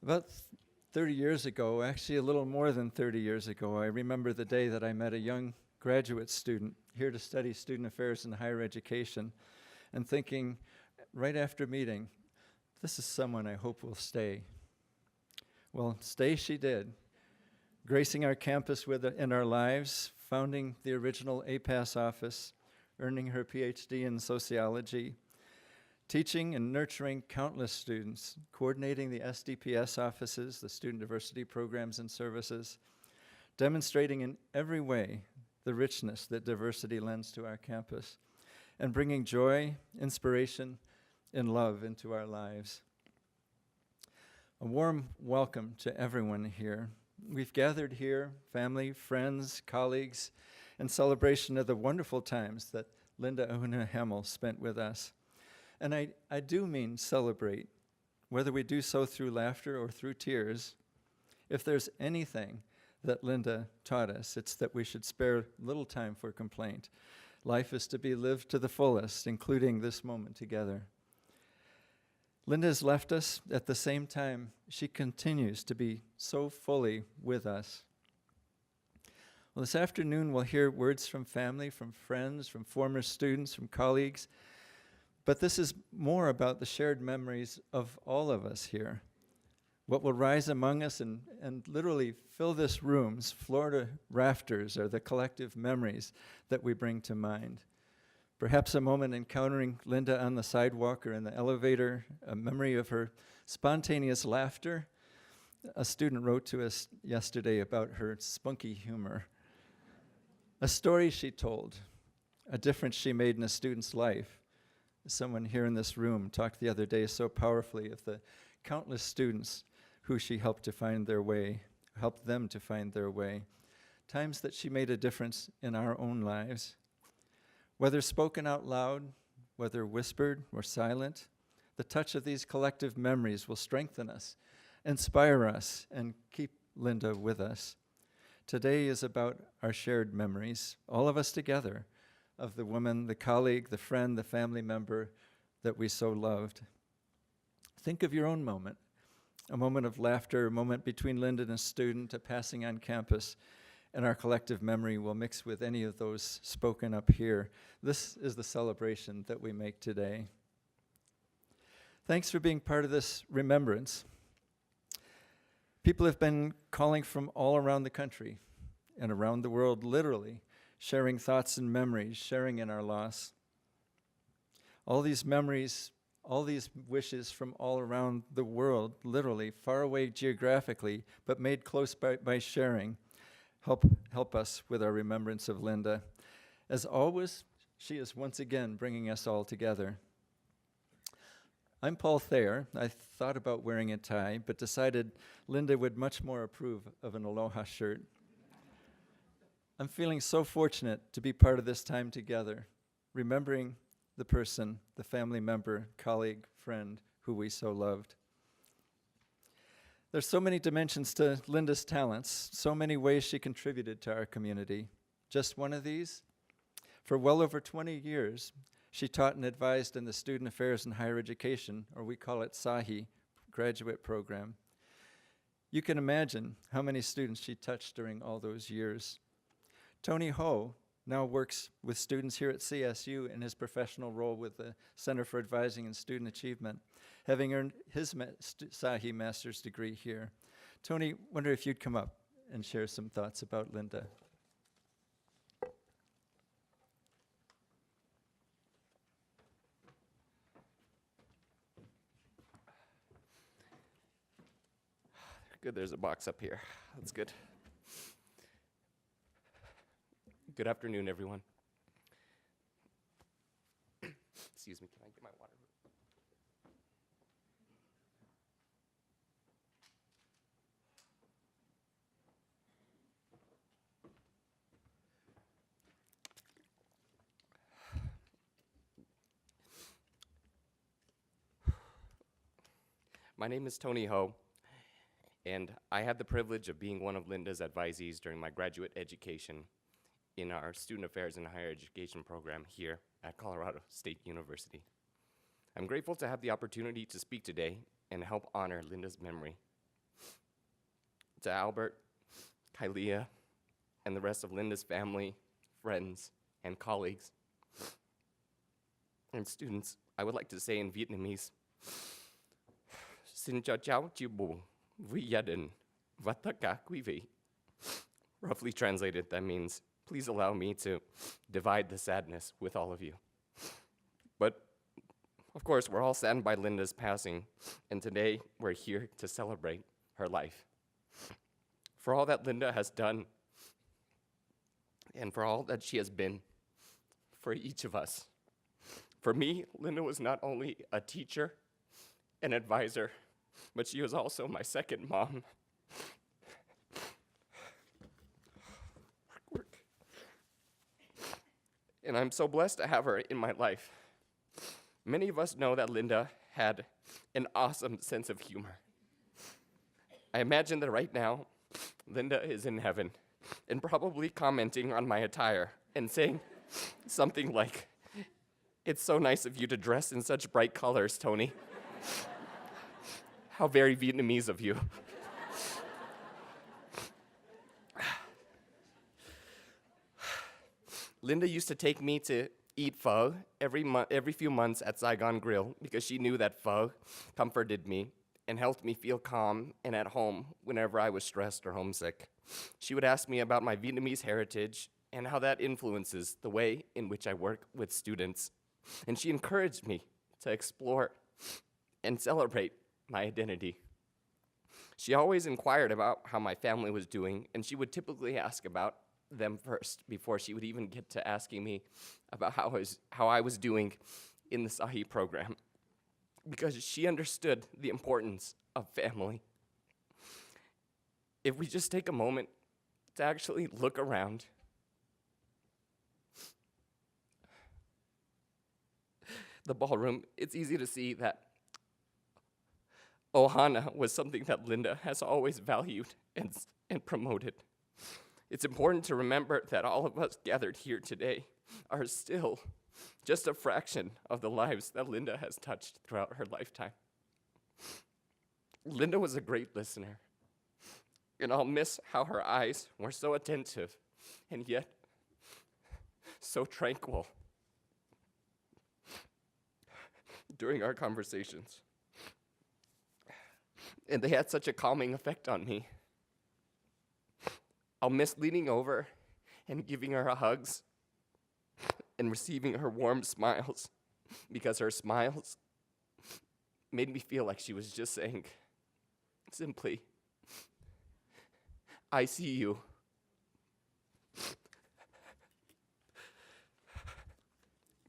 About 30 years ago, actually a little more than 30 years ago, I remember the day that I met a young graduate student here to study student affairs in higher education, and thinking right after meeting, this is someone I hope will stay. Well, stay she did, gracing our campus in our lives, founding the original APAS office, earning her PhD in sociology, teaching and nurturing countless students, coordinating the SDPS offices, the student diversity programs and services, demonstrating in every way the richness that diversity lends to our campus, and bringing joy, inspiration, and love into our lives. A warm welcome to everyone here. We've gathered here, family, friends, colleagues, in celebration of the wonderful times that Glenda Ahuna-Hamill spent with us. And I do mean celebrate, whether we do so through laughter or through tears. If there's anything that Glenda taught us, it's that we should spare little time for complaint. Life is to be lived to the fullest, including this moment together. Glenda has left us. At the same time, she continues to be so fully with us. Well, this afternoon we'll hear words from family, from friends, from former students, from colleagues. But this is more about the shared memories of all of us here. What will rise among us and literally fill this room's floor to rafters are the collective memories that we bring to mind. Perhaps a moment encountering Glenda on the sidewalk or in the elevator, a memory of her spontaneous laughter. A student wrote to us yesterday about her spunky humor. A story she told, a difference she made in a student's life. Someone here in this room talked the other day so powerfully of the countless students who she helped to find their way, helped them to find their way. Times that she made a difference in our own lives. Whether spoken out loud, whether whispered or silent, the touch of these collective memories will strengthen us, inspire us, and keep Glenda with us. Today is about our shared memories, all of us together, of the woman, the colleague, the friend, the family member that we so loved. Think of your own moment, a moment of laughter, a moment between Glenda and a student, a passing on campus, and our collective memory will mix with any of those spoken up here. This is the celebration that we make today. Thanks for being part of this remembrance. People have been calling from all around the country and around the world, literally, sharing thoughts and memories, sharing in our loss. All these memories, all these wishes from all around the world, literally, far away geographically, but made close by sharing, help us with our remembrance of Glenda. As always, she is once again bringing us all together. I'm Paul Thayer. I thought about wearing a tie, but decided Glenda would much more approve of an aloha shirt. I'm feeling so fortunate to be part of this time together, remembering the person, the family member, colleague, friend who we so loved. There's so many dimensions to Glenda's talents, so many ways she contributed to our community. Just one of these? For well over 20 years, she taught and advised in the Student Affairs in Higher Education, or we call it SAHI, graduate program. You can imagine how many students she touched during all those years. Tony Ho now works with students here at CSU in his professional role with the Center for Advising and Student Achievement, having earned his SAHI master's degree here. Tony, wonder if you'd come up and share some thoughts about Glenda. Good, there's a box up here. That's good. Good afternoon, everyone. Excuse me, can I get my water? My name is Tony Ho, and I had the privilege of being one of Glenda's advisees during my graduate education in our Student Affairs and Higher Education program here at Colorado State University. I'm grateful to have the opportunity to speak today and help honor Glenda's memory to Albert, Kylea, and the rest of Linda's family, friends, and colleagues, and students, I would like to say in Vietnamese, Xin chào cháu chia buồn với gia đình và tất cả quý vị. Roughly translated, that means, please allow me to divide the sadness with all of you. But, of course, we're all saddened by Linda's passing, and today we're here to celebrate her life. For all that Linda has done, and for all that she has been for each of us. For me, Linda was not only a teacher, an advisor, but she was also my second mom. And I'm so blessed to have her in my life. Many of us know that Linda had an awesome sense of humor. I imagine that right now, Linda is in heaven and probably commenting on my attire and saying something like, "It's so nice of you to dress in such bright colors, Tony. How very Vietnamese of you." Linda used to take me to eat pho every few months at Saigon Grill because she knew that pho comforted me and helped me feel calm and at home whenever I was stressed or homesick. She would ask me about my Vietnamese heritage and how that influences the way in which I work with students. And she encouraged me to explore and celebrate my identity. She always inquired about how my family was doing, and she would typically ask about them first before she would even get to asking me about how I was doing in the Sahi program, because she understood the importance of family. If we just take a moment to actually look around, the ballroom, it's easy to see that Ohana was something that Linda has always valued and promoted. It's important to remember that all of us gathered here today are still just a fraction of the lives that Linda has touched throughout her lifetime. Linda was a great listener, and I'll miss how her eyes were so attentive and yet so tranquil during our conversations. And they had such a calming effect on me. I'll miss leaning over and giving her hugs and receiving her warm smiles, because her smiles made me feel like she was just saying simply, "I see you."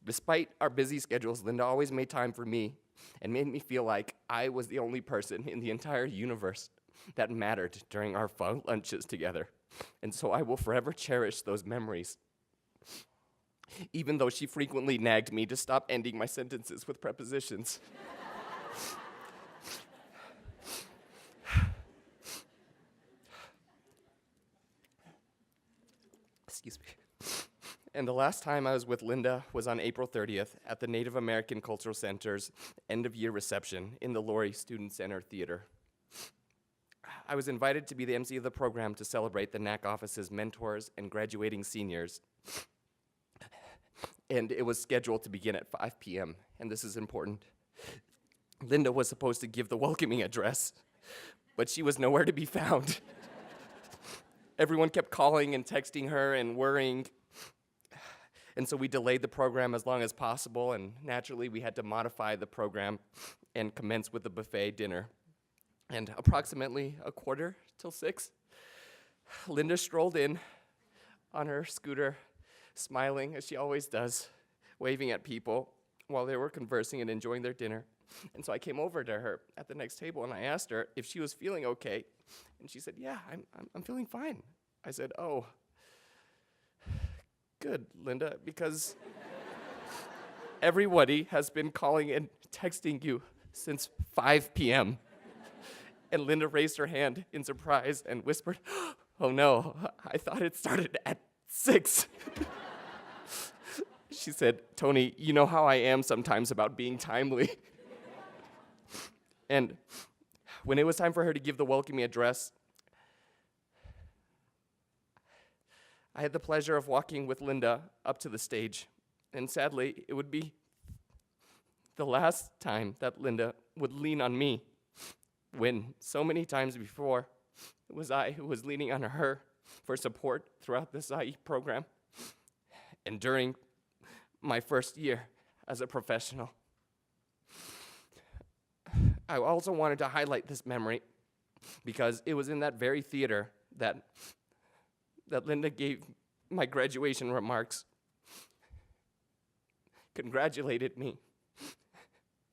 Despite our busy schedules, Linda always made time for me and made me feel like I was the only person in the entire universe that mattered during our fun lunches together. And so I will forever cherish those memories, even though she frequently nagged me to stop ending my sentences with prepositions. Excuse me. And the last time I was with Linda was on April 30th at the Native American Cultural Center's end-of-year reception in the Laurie Student Center Theater. I was invited to be the MC of the program to celebrate the NAC office's mentors and graduating seniors. And it was scheduled to begin at 5 p.m., and this is important. Linda was supposed to give the welcoming address, but she was nowhere to be found. Everyone kept calling and texting her and worrying. And so we delayed the program as long as possible, and naturally we had to modify the program and commence with the buffet dinner. And approximately 5:45, Linda strolled in on her scooter, smiling as she always does, waving at people while they were conversing and enjoying their dinner. And so I came over to her at the next table and I asked her if she was feeling okay. And she said, "Yeah, I'm feeling fine." I said, "Oh, good, Linda, because everybody has been calling and texting you since 5 p.m. And Linda raised her hand in surprise and whispered, "Oh no, I thought it started at 6. She said, "Tony, you know how I am sometimes about being timely." And when it was time for her to give the welcoming address, I had the pleasure of walking with Linda up to the stage, and sadly, it would be the last time that Linda would lean on me, when so many times before, it was I who was leaning on her for support throughout this IE program and during my first year as a professional. I also wanted to highlight this memory because it was in that very theater that Linda gave my graduation remarks, congratulated me,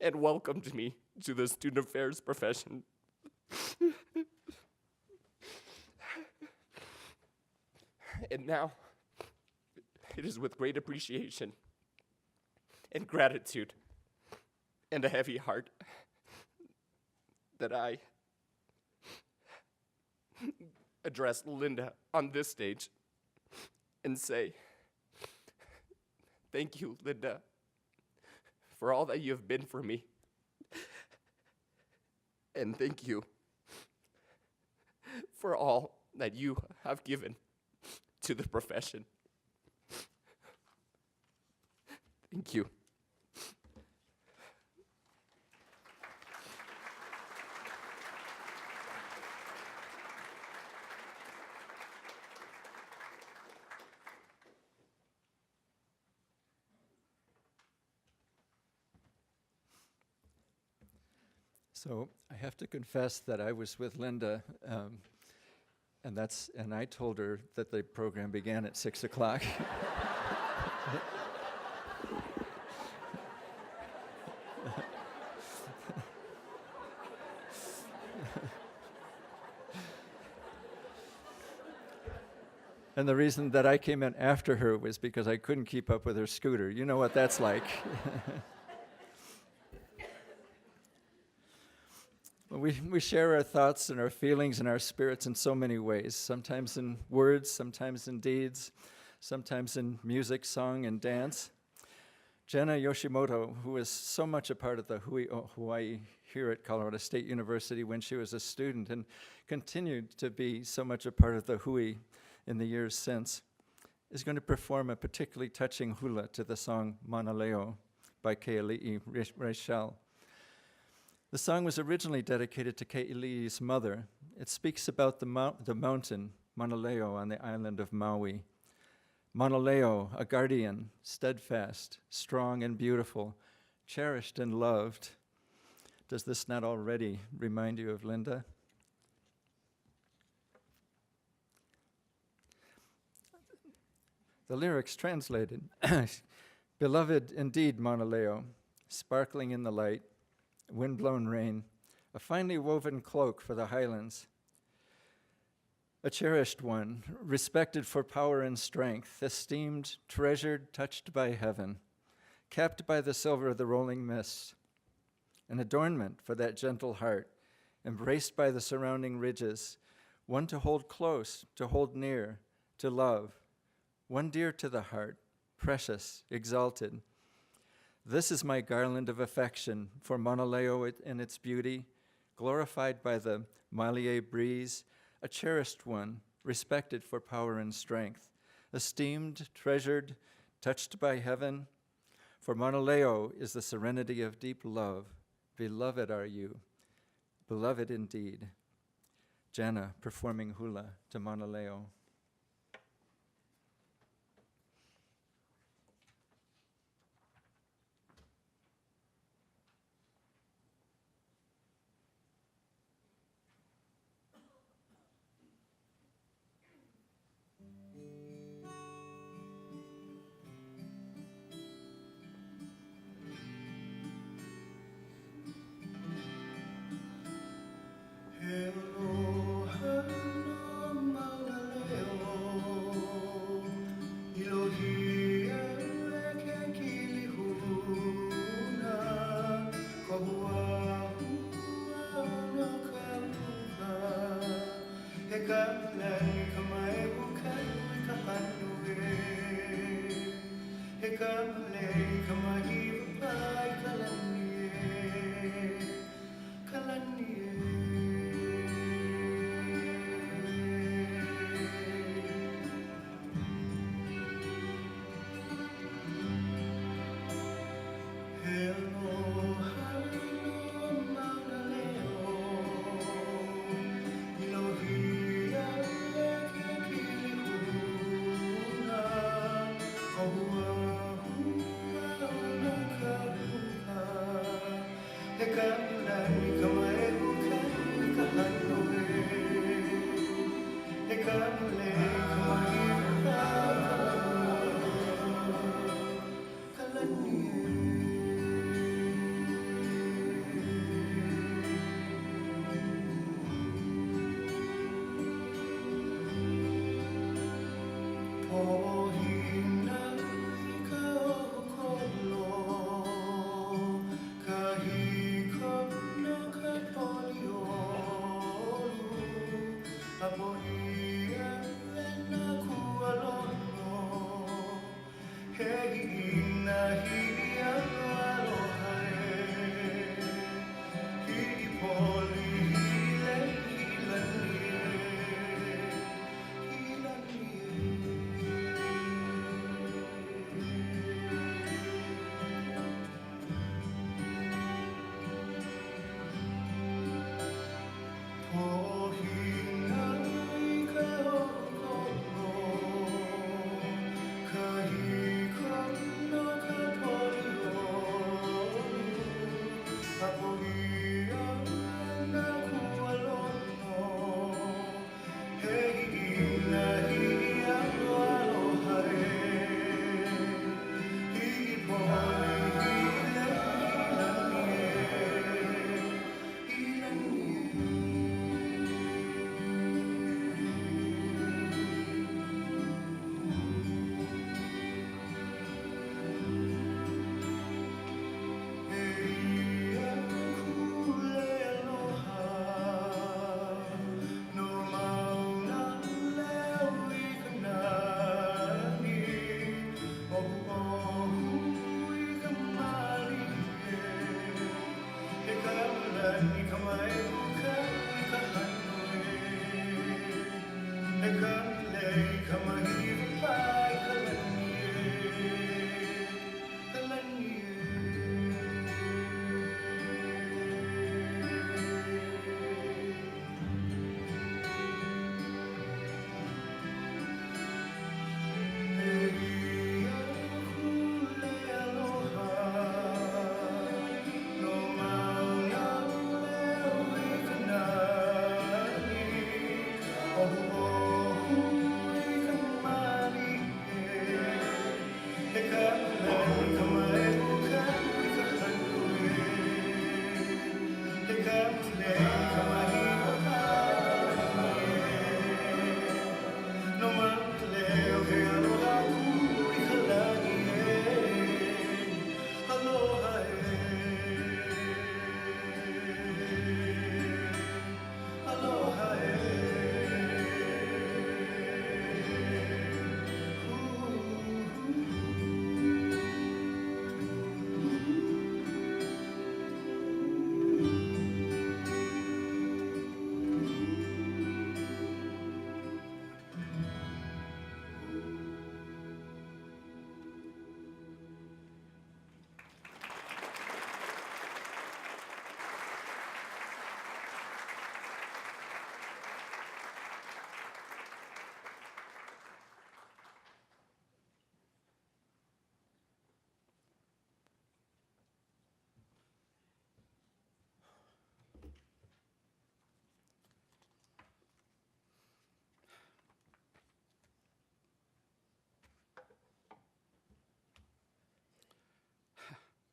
and welcomed me to the student affairs profession. And now, it is with great appreciation and gratitude and a heavy heart that I address Linda on this stage and say, thank you, Linda, for all that you have been for me. And thank you for all that you have given to the profession. Thank you. So I have to confess that I was with Linda, and I told her that the program began at 6 o'clock. And the reason that I came in after her was because I couldn't keep up with her scooter. You know what that's like. We share our thoughts and our feelings and our spirits in so many ways, sometimes in words, sometimes in deeds, sometimes in music, song, and dance. Jenna Yoshimoto, who was so much a part of the Hawaii here at Colorado State University when she was a student and continued to be so much a part of the Hui in the years since, is going to perform a particularly touching hula to the song Mauna Leo by Keali'i Rachel. The song was originally dedicated to Ke'ili'i's mother. It speaks about the mountain, Mauna Leo, on the island of Maui. Mauna Leo, a guardian, steadfast, strong and beautiful, cherished and loved. Does this not already remind you of Linda? The lyrics translated. Beloved indeed, Mauna Leo, sparkling in the light, wind-blown rain, a finely woven cloak for the highlands, a cherished one, respected for power and strength, esteemed, treasured, touched by heaven, kept by the silver of the rolling mist, an adornment for that gentle heart, embraced by the surrounding ridges, one to hold close, to hold near, to love, one dear to the heart, precious, exalted. This is my garland of affection for Mauna Leo in its beauty, glorified by the Malie breeze, a cherished one, respected for power and strength, esteemed, treasured, touched by heaven. For Mauna Leo is the serenity of deep love. Beloved are you, beloved indeed. Jana performing hula to Mauna Leo.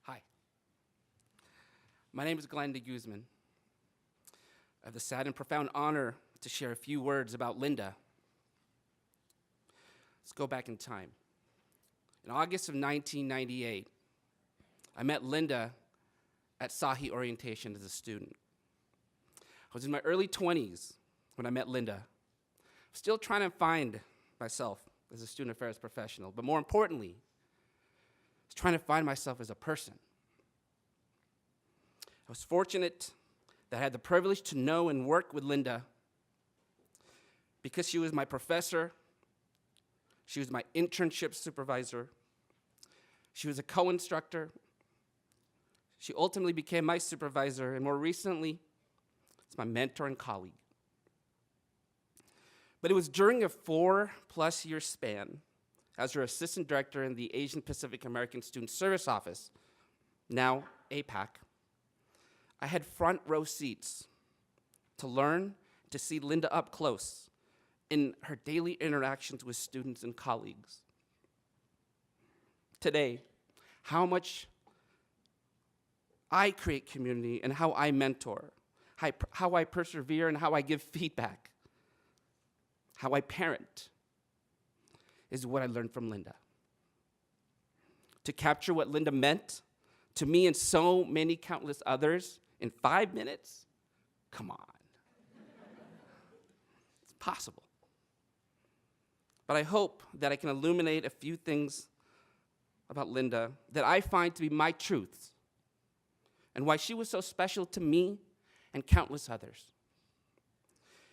Hi. My name is Glenda Guzman. I have the sad and profound honor to share a few words about Linda. Let's go back in time. In August of 1998, I met Linda at Sahi orientation as a student. I was in my early 20s when I met Linda, still trying to find myself as a student affairs professional, but more importantly, I was trying to find myself as a person. I was fortunate that I had the privilege to know and work with Linda because she was my professor, she was my internship supervisor, she was a co-instructor, she ultimately became my supervisor, and more recently, it's my mentor and colleague. But it was during a 4+ year span as her assistant director in the Asian Pacific American Student Service Office, now APAC, I had front row seats to learn, to see Linda up close in her daily interactions with students and colleagues. Today, how much I create community and how I mentor, how I persevere and how I give feedback, how I parent, is what I learned from Linda. To capture what Linda meant to me and so many countless others in 5 minutes, come on. It's possible. But I hope that I can illuminate a few things about Linda that I find to be my truths and why she was so special to me and countless others.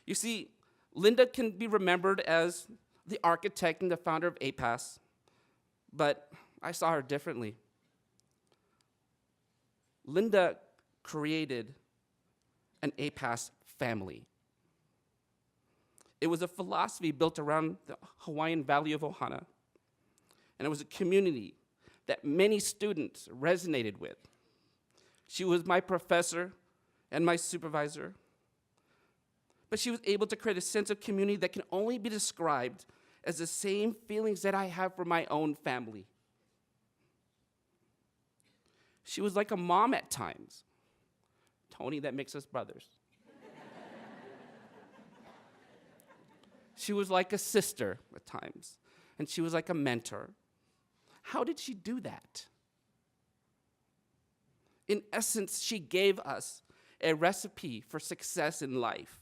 You see, Linda can be remembered as the architect and the founder of APAS, but I saw her differently. Linda created an APAS family. It was a philosophy built around the Hawaiian Valley of Ohana, and it was a community that many students resonated with. She was my professor and my supervisor, but she was able to create a sense of community that can only be described as the same feelings that I have for my own family. She was like a mom at times. Tony, that makes us brothers. She was like a sister at times, and she was like a mentor. How did she do that? In essence, she gave us a recipe for success in life.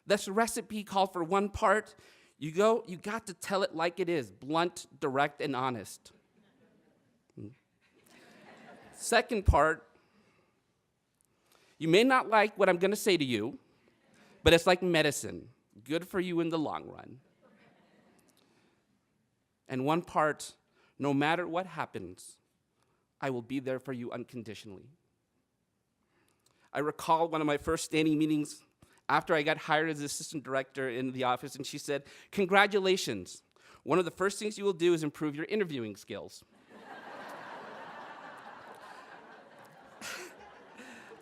This recipe called for one part, you got to tell it like it is, blunt, direct, and honest. Second part, you may not like what I'm gonna say to you, but it's like medicine, good for you in the long run. And one part, no matter what happens, I will be there for you unconditionally. I recall one of my first standing meetings after I got hired as assistant director in the office, and she said, "Congratulations. One of the first things you will do is improve your interviewing skills."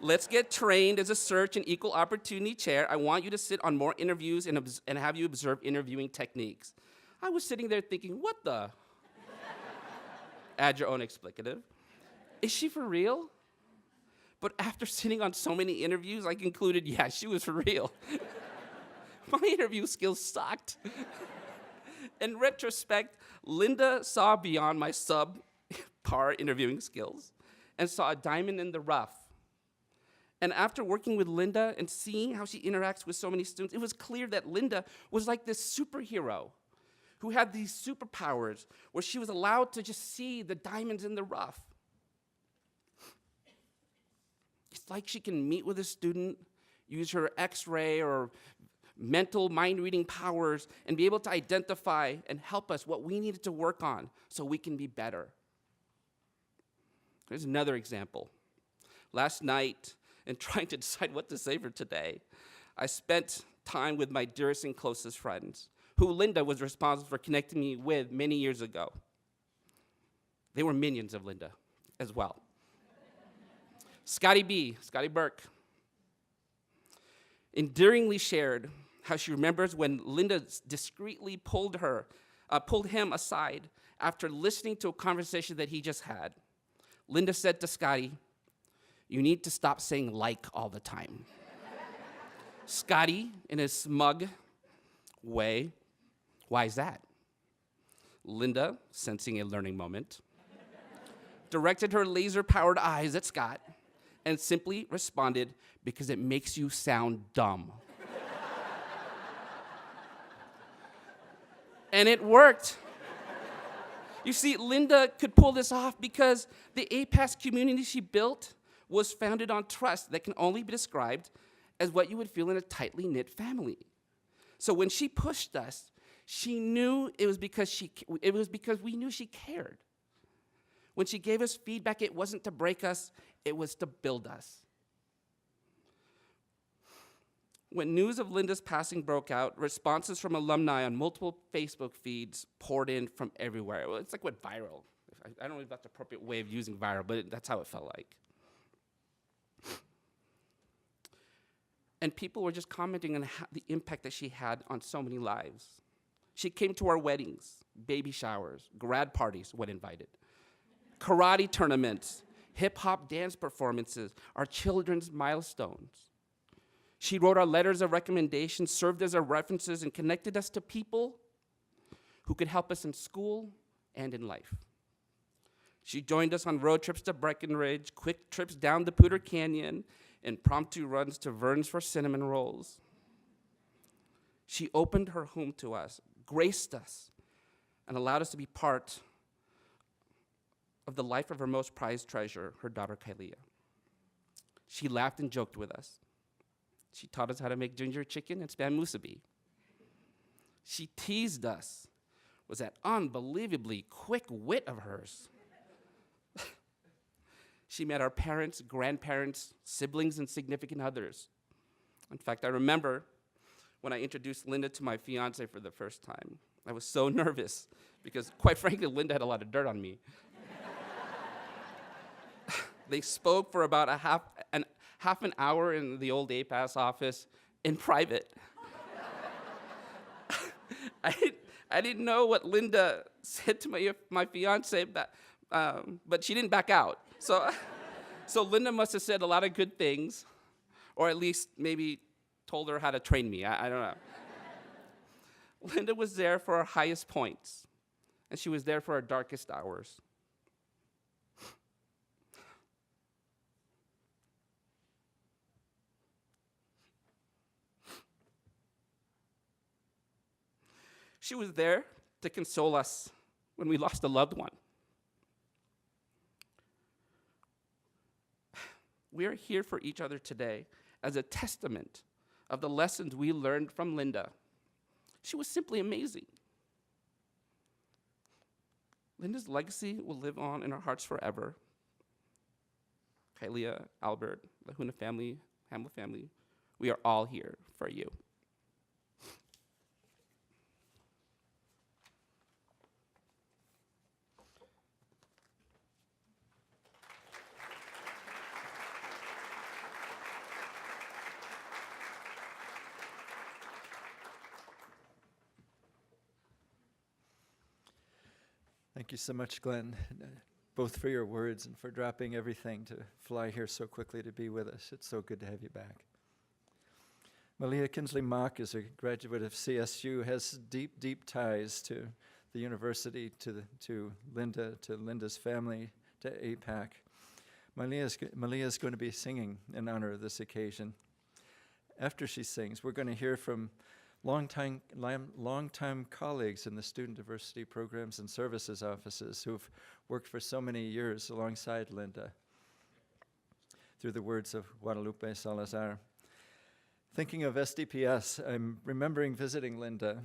Let's get trained as a search and equal opportunity chair. I want you to sit on more interviews and have you observe interviewing techniques. I was sitting there thinking, what the? Add your own explicative. Is she for real? But after sitting on so many interviews, I concluded, yeah, she was for real. My interview skills sucked. In retrospect, Linda saw beyond my subpar interviewing skills and saw a diamond in the rough. And after working with Linda and seeing how she interacts with so many students, it was clear that Linda was like this superhero who had these superpowers where she was allowed to just see the diamonds in the rough. It's like she can meet with a student, use her X-ray or mental mind-reading powers, and be able to identify and help us what we needed to work on so we can be better. Here's another example. Last night, in trying to decide what to say for today, I spent time with my dearest and closest friends, who Linda was responsible for connecting me with many years ago. They were minions of Linda as well. Scotty Burke, endearingly shared how she remembers when Linda discreetly pulled him aside after listening to a conversation that he just had. Linda said to Scotty, "You need to stop saying like all the time." Scotty, in his smug way, "Why is that?" Linda, sensing a learning moment, directed her laser-powered eyes at Scott and simply responded, "Because it makes you sound dumb." And it worked. You see, Linda could pull this off because the APAS community she built was founded on trust that can only be described as what you would feel in a tightly knit family. So when she pushed us, she knew it was because we knew she cared. When she gave us feedback, it wasn't to break us, it was to build us. When news of Linda's passing broke out, responses from alumni on multiple Facebook feeds poured in from everywhere. Well, it's like what viral. I don't know if that's the appropriate way of using viral, but that's how it felt like. And people were just commenting on the impact that she had on so many lives. She came to our weddings, baby showers, grad parties when invited, karate tournaments, hip-hop dance performances, our children's milestones. She wrote our letters of recommendation, served as our references, and connected us to people who could help us in school and in life. She joined us on road trips to Breckenridge, quick trips down the Poudre Canyon, impromptu runs to Vern's for cinnamon rolls. She opened her home to us, graced us, and allowed us to be part of the life of her most prized treasure, her daughter Kalia. She laughed and joked with us. She taught us how to make ginger chicken and spam musubi. She teased us with that unbelievably quick wit of hers. She met our parents, grandparents, siblings, and significant others. In fact, I remember when I introduced Linda to my fiance for the first time. I was so nervous because, quite frankly, Linda had a lot of dirt on me. They spoke for about half an hour in the old APAS office in private. I didn't know what Linda said to my fiance, but she didn't back out. So Linda must have said a lot of good things, or at least maybe told her how to train me. I don't know. Linda was there for our highest points, and she was there for our darkest hours. She was there to console us when we lost a loved one. We are here for each other today as a testament of the lessons we learned from Linda. She was simply amazing. Linda's legacy will live on in our hearts forever. Kalia, Albert, the Ahuna-Hamill family, we are all here for you. Thank you so much, Glenn, both for your words and for dropping everything to fly here so quickly to be with us. It's so good to have you back. Malia Kinsley Mock is a graduate of CSU, has deep, deep ties to the university, to Linda's family, to APAC. Malia is going to be singing in honor of this occasion. After she sings, we're going to hear from longtime colleagues in the Student Diversity Programs and Services offices who've worked for so many years alongside Linda, through the words of Guadalupe Salazar. Thinking of SDPS, I'm remembering visiting Linda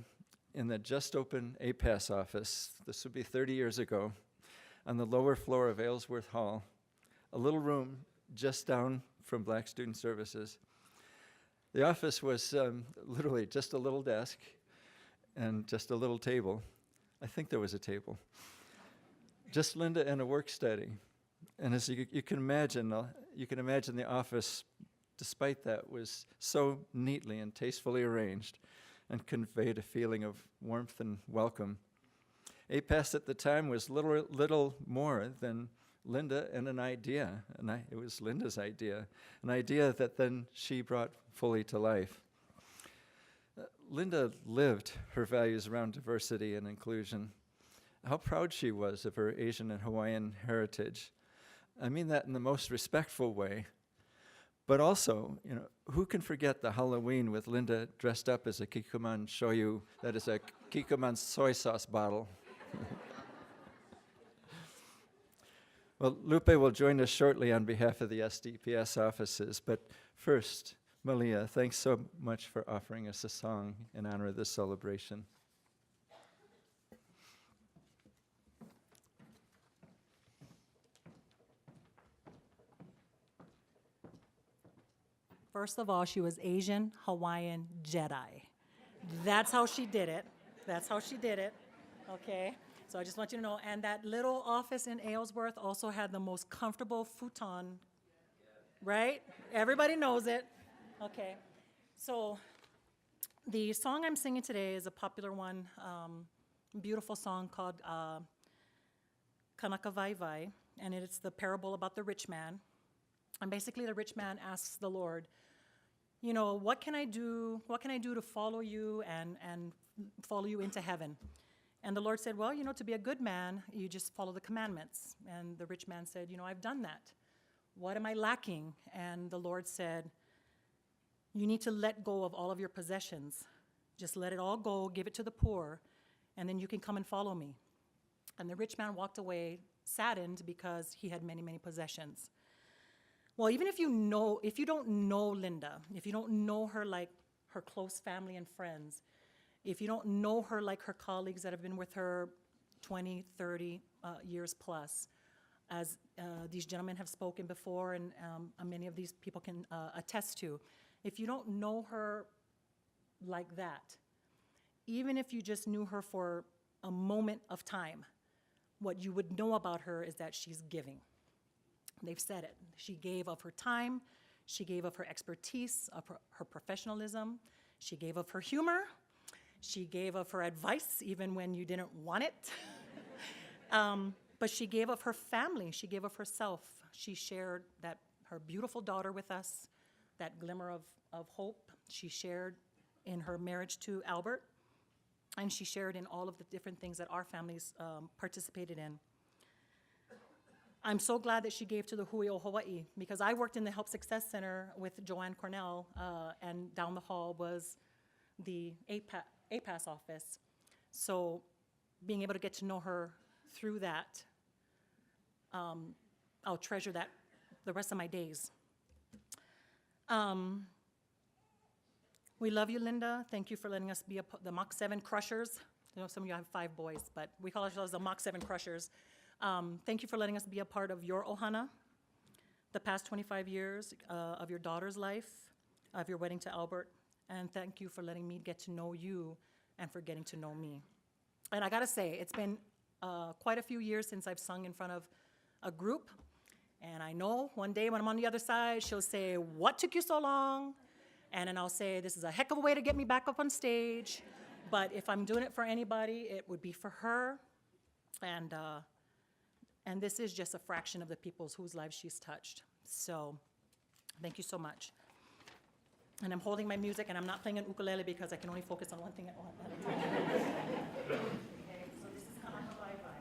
in the just open APAS office, this would be 30 years ago, on the lower floor of Aylesworth Hall, a little room just down from Black Student Services. The office was literally just a little desk and just a little table. I think there was a table. Just Linda and a work study. And as you can imagine the office, despite that, was so neatly and tastefully arranged and conveyed a feeling of warmth and welcome. APAS at the time was little more than Linda and an idea, and it was Linda's idea, an idea that then she brought fully to life. Linda lived her values around diversity and inclusion. How proud she was of her Asian and Hawaiian heritage. I mean that in the most respectful way. But also, who can forget the Halloween with Linda dressed up as a Kikkoman shoyu, that is a Kikkoman soy sauce bottle. Well, Lupe will join us shortly on behalf of the SDPS offices, but first, Malia, thanks so much for offering us a song in honor of this celebration. First of all, she was Asian, Hawaiian, Jedi. That's how she did it. Okay? So I just want you to know, and that little office in Aylesworth also had the most comfortable futon, right? Everybody knows it. Okay. So the song I'm singing today is a popular one, beautiful song called Kanaka Vai Vai, and it's the parable about the rich man. And basically the rich man asks the Lord, what can I do to follow you and follow you into heaven? And the Lord said, well, to be a good man, you just follow the commandments. And the rich man said, I've done that. What am I lacking? And the Lord said, you need to let go of all of your possessions. Just let it all go, give it to the poor, and then you can come and follow me. And the rich man walked away saddened because he had many, many possessions. Well, even if you don't know Linda, if you don't know her like her close family and friends, if you don't know her like her colleagues that have been with her 20, 30 years plus, as these gentlemen have spoken before, and many of these people can attest to, if you don't know her like that, even if you just knew her for a moment of time, what you would know about her is that she's giving. They've said it. She gave of her time. She gave of her expertise, of her professionalism. She gave of her humor. She gave of her advice, even when you didn't want it. But she gave of her family. She gave of herself. She shared her beautiful daughter with us, that glimmer of hope. She shared in her marriage to Albert, and she shared in all of the different things that our families participated in. I'm so glad that she gave to the Hui o Hawaii, because I worked in the Help Success Center with Joanne Cornell, and down the hall was the APAS office. So being able to get to know her through that, I'll treasure that the rest of my days. We love you, Linda. Thank you for letting us be the Mach 7 Crushers. I know some of you have 5 boys, but we call ourselves the Mach 7 Crushers. Thank you for letting us be a part of your ohana, the past 25 years of your daughter's life, of your wedding to Albert, and thank you for letting me get to know you and for getting to know me. And I gotta say, it's been quite a few years since I've sung in front of a group, and I know one day when I'm on the other side, she'll say, "What took you so long?" And then I'll say, "This is a heck of a way to get me back up on stage." But if I'm doing it for anybody, it would be for her. And this is just a fraction of the people whose lives she's touched. So thank you so much. And I'm holding my music, and I'm not playing an ukulele because I can only focus on one thing at a time. Okay, so this is Kahana Bye Bye.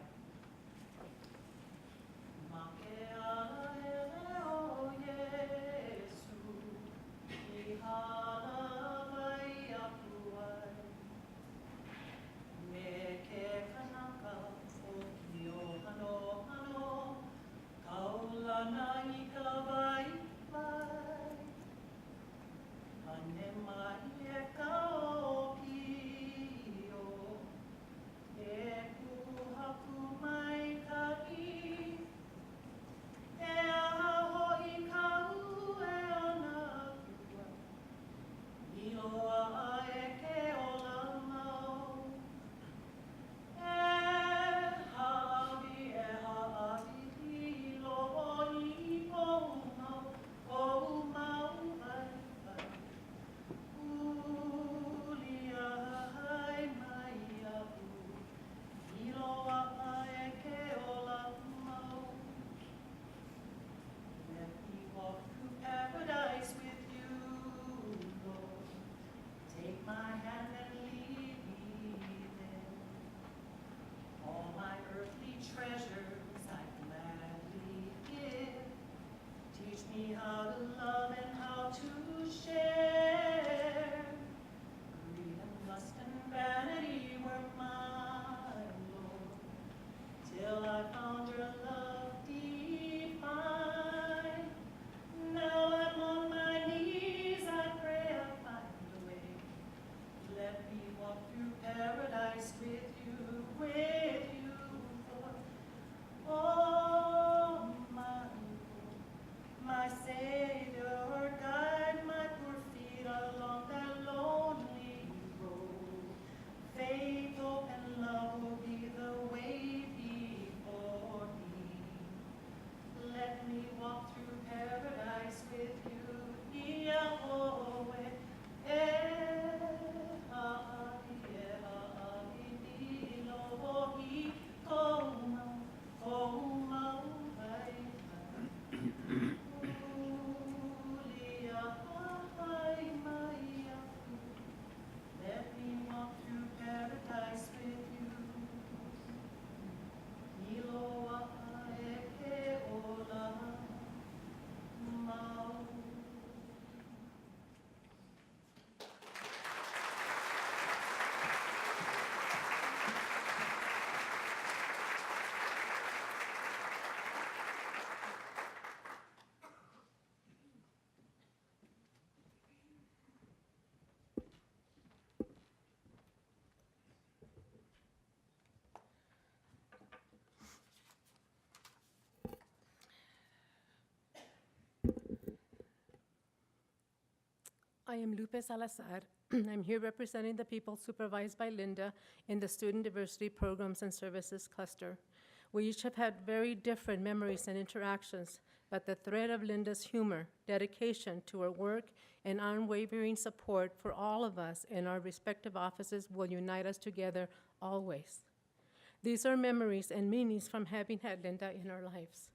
I am Lupe Salazar. I'm here representing the people supervised by Linda in the Student Diversity Programs and Services Cluster. We each have had very different memories and interactions, but the thread of Linda's humor, dedication to her work, and unwavering support for all of us in our respective offices will unite us together always. These are memories and meanings from having had Linda in our lives.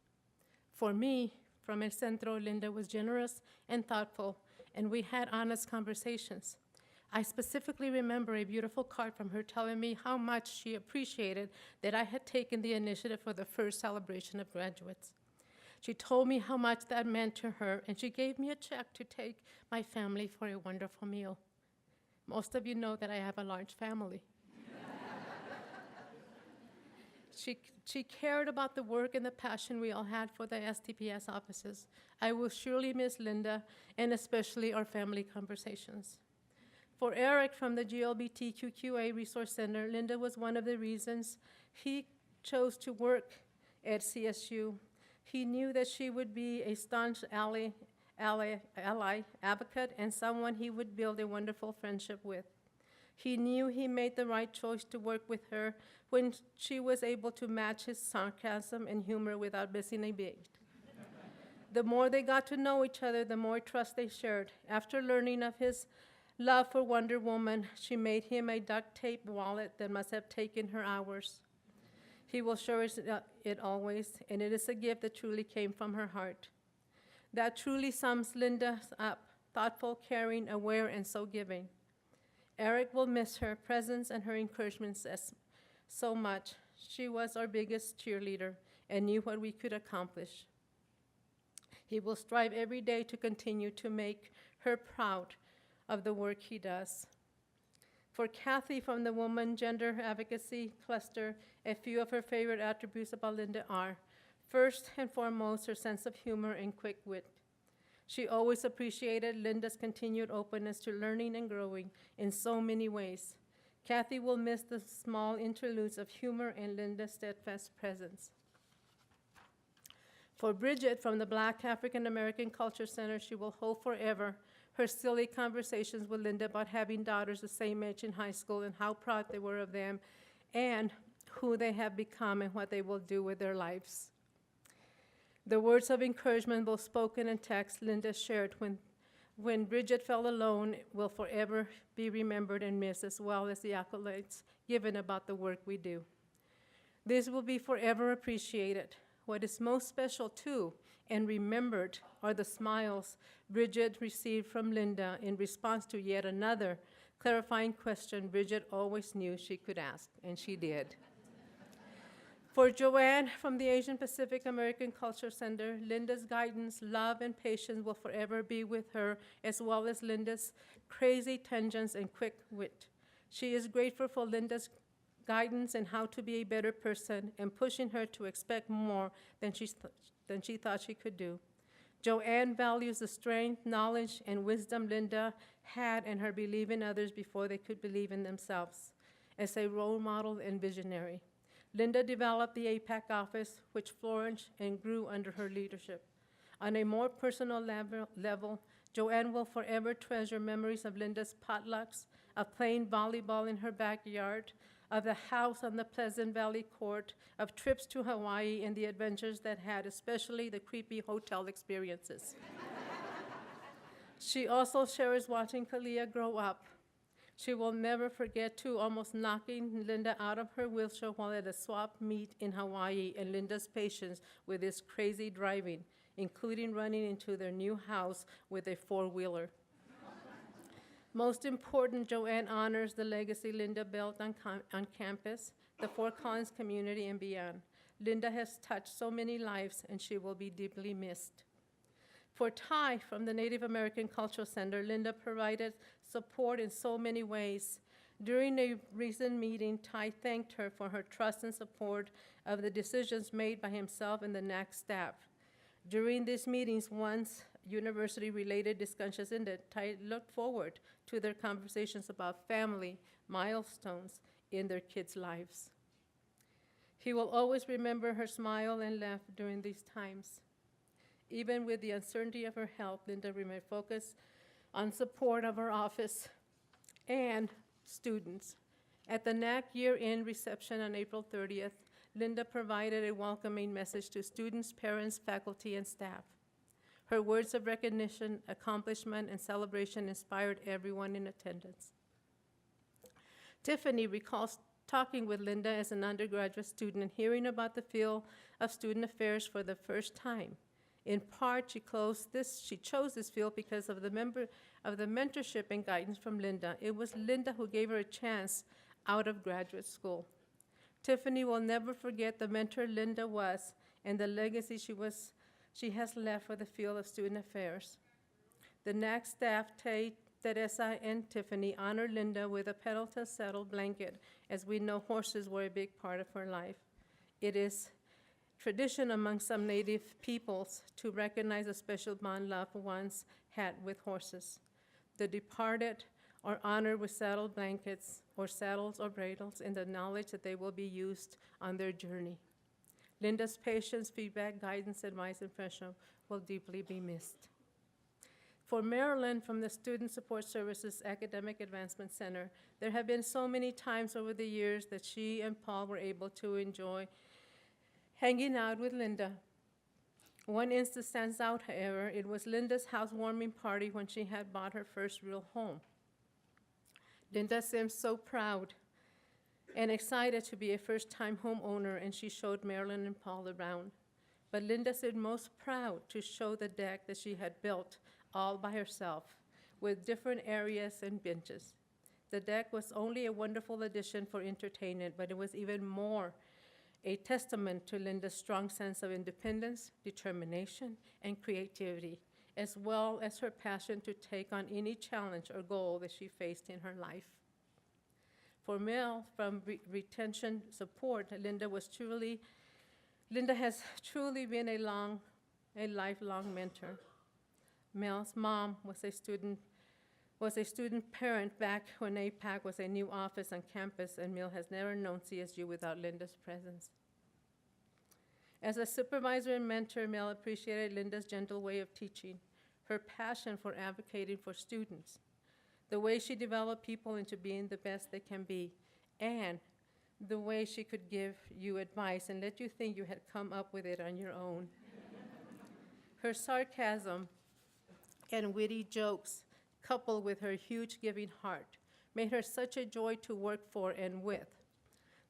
For me, from El Centro, Linda was generous and thoughtful, and we had honest conversations. I specifically remember a beautiful card from her telling me how much she appreciated that I had taken the initiative for the first celebration of graduates. She told me how much that meant to her, and she gave me a check to take my family for a wonderful meal. Most of you know that I have a large family. She cared about the work and the passion we all had for the STPS offices. I will surely miss Linda, and especially our family conversations. For Eric from the GLBTQA Resource Center, Linda was one of the reasons he chose to work at CSU. He knew that she would be a staunch ally, advocate, and someone he would build a wonderful friendship with. He knew he made the right choice to work with her when she was able to match his sarcasm and humor without missing a beat. The more they got to know each other, the more trust they shared. After learning of his love for Wonder Woman, she made him a duct tape wallet that must have taken her hours. He will cherish it always, and it is a gift that truly came from her heart. That truly sums Linda up: thoughtful, caring, aware, and so giving. Eric will miss her presence and her encouragements so much. She was our biggest cheerleader and knew what we could accomplish. He will strive every day to continue to make her proud of the work he does. For Kathy from the Woman Gender Advocacy Cluster, a few of her favorite attributes about Linda are, first and foremost, her sense of humor and quick wit. She always appreciated Linda's continued openness to learning and growing in so many ways. Kathy will miss the small interludes of humor and Linda's steadfast presence. For Bridget from the Black African American Culture Center, she will hold forever her silly conversations with Linda about having daughters the same age in high school and how proud they were of them and who they have become and what they will do with their lives. The words of encouragement, both spoken and text, Linda shared when Bridget felt alone will forever be remembered and missed, as well as the accolades given about the work we do. This will be forever appreciated. What is most special, too, and remembered are the smiles Bridget received from Linda in response to yet another clarifying question Bridget always knew she could ask, and she did. For Joanne from the Asian Pacific American Culture Center, Linda's guidance, love, and patience will forever be with her, as well as Linda's crazy tangents and quick wit. She is grateful for Linda's guidance and how to be a better person and pushing her to expect more than she thought she could do. Joanne values the strength, knowledge, and wisdom Linda had and her belief in others before they could believe in themselves. As a role model and visionary, Linda developed the APAC office, which flourished and grew under her leadership. On a more personal level, Joanne will forever treasure memories of Linda's potlucks, of playing volleyball in her backyard, of the house on the Pleasant Valley Court, of trips to Hawaii and the adventures that had, especially the creepy hotel experiences. She also shares watching Kalia grow up. She will never forget, too, almost knocking Linda out of her wheelchair while at a swap meet in Hawaii, and Linda's patience with this crazy driving, including running into their new house with a four-wheeler. Most important, Joanne honors the legacy Linda built on campus, the Fort Collins community, and beyond. Linda has touched so many lives, and she will be deeply missed. For Ty from the Native American Cultural Center, Linda provided support in so many ways. During a recent meeting, Ty thanked her for her trust and support of the decisions made by himself and the NAC staff. During these meetings, once university-related discussions ended, Ty looked forward to their conversations about family milestones in their kids' lives. He will always remember her smile and laugh during these times. Even with the uncertainty of her health, Linda remained focused on support of our office and students. At the NAC year-end reception on April 30th, Linda provided a welcoming message to students, parents, faculty, and staff. Her words of recognition, accomplishment, and celebration inspired everyone in attendance. Tiffany recalls talking with Linda as an undergraduate student and hearing about the field of student affairs for the first time. In part, she chose this field because of the mentorship and guidance from Linda. It was Linda who gave her a chance out of graduate school. Tiffany will never forget the mentor Linda was and the legacy she has left for the field of student affairs. The NAC staff, Teresa and Tiffany, honored Linda with a Pendleton saddle blanket, as we know horses were a big part of her life. It is tradition among some Native peoples to recognize a special bond loved ones had with horses. The departed are honored with saddle blankets or saddles or bridles in the knowledge that they will be used on their journey. Linda's patience, feedback, guidance, advice, and friendship will deeply be missed. For Marilyn from the Student Support Services Academic Advancement Center, there have been so many times over the years that she and Paul were able to enjoy hanging out with Linda. One instance stands out, however. It was Linda's housewarming party when she had bought her first real home. Linda seemed so proud and excited to be a first-time homeowner, and she showed Marilyn and Paul around. But Linda seemed most proud to show the deck that she had built all by herself, with different areas and benches. The deck was only a wonderful addition for entertainment, but it was even more a testament to Linda's strong sense of independence, determination, and creativity, as well as her passion to take on any challenge or goal that she faced in her life. For Mel from Retention Support, Linda has truly been a lifelong mentor. Mel's mom was a student parent back when APAC was a new office on campus, and Mel has never known CSU without Linda's presence. As a supervisor and mentor, Mel appreciated Linda's gentle way of teaching, her passion for advocating for students, the way she developed people into being the best they can be, and the way she could give you advice and let you think you had come up with it on your own. Her sarcasm and witty jokes, coupled with her huge giving heart, made her such a joy to work for and with.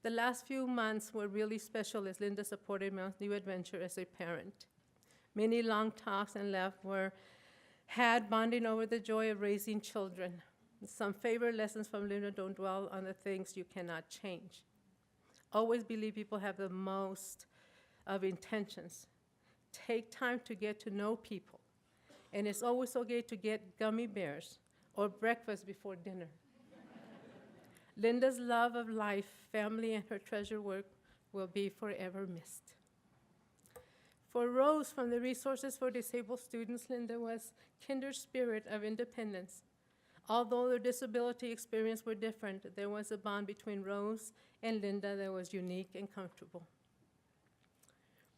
The last few months were really special as Linda supported Mel's new adventure as a parent. Many long talks and laughs were had bonding over the joy of raising children. Some favorite lessons from Linda: don't dwell on the things you cannot change. Always believe people have the most of intentions. Take time to get to know people. And it's always okay to get gummy bears or breakfast before dinner. Linda's love of life, family, and her treasure work will be forever missed. For Rose from the Resources for Disabled Students, Linda was kindred spirit of independence. Although their disability experience were different, there was a bond between Rose and Linda that was unique and comfortable.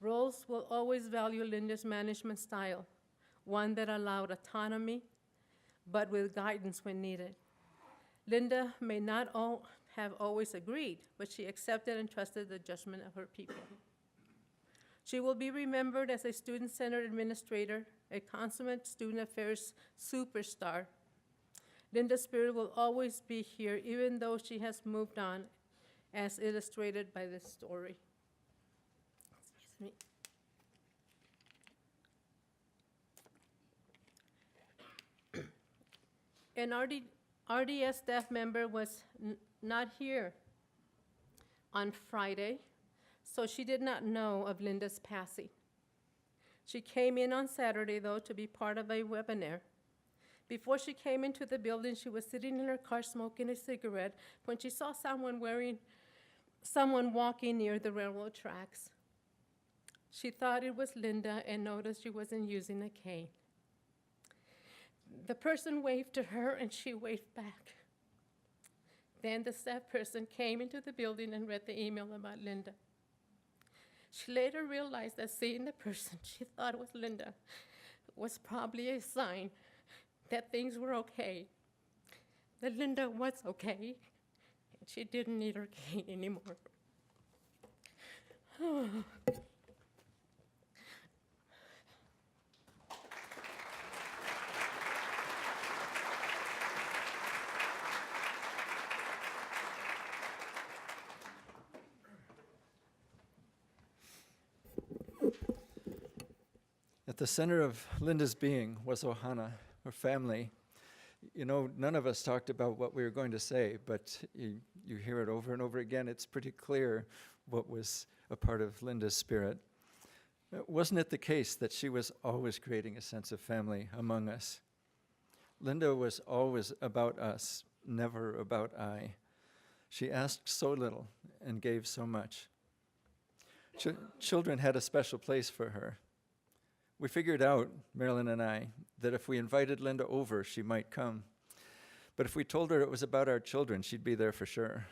Rose will always value Linda's management style, one that allowed autonomy, but with guidance when needed. Linda may not have always agreed, but she accepted and trusted the judgment of her people. She will be remembered as a student-centered administrator, a consummate student affairs superstar. Linda's spirit will always be here, even though she has moved on, as illustrated by this story. Excuse me. An RDS staff member was not here on Friday, so she did not know of Linda's passing. She came in on Saturday, though, to be part of a webinar. Before she came into the building, she was sitting in her car smoking a cigarette when she saw someone walking near the railroad tracks. She thought it was Linda and noticed she wasn't using a cane. The person waved to her, and she waved back. Then the staff person came into the building and read the email about Linda. She later realized that seeing the person she thought was Linda was probably a sign that things were okay, that Linda was okay, and she didn't need her cane anymore. At the center of Linda's being was Ohana, her family. You know, none of us talked about what we were going to say, but you hear it over and over again. It's pretty clear what was a part of Linda's spirit. Wasn't it the case that she was always creating a sense of family among us? Linda was always about us, never about I. She asked so little and gave so much. Children had a special place for her. We figured out, Marilyn and I, that if we invited Linda over, she might come. But if we told her it was about our children, she'd be there for sure.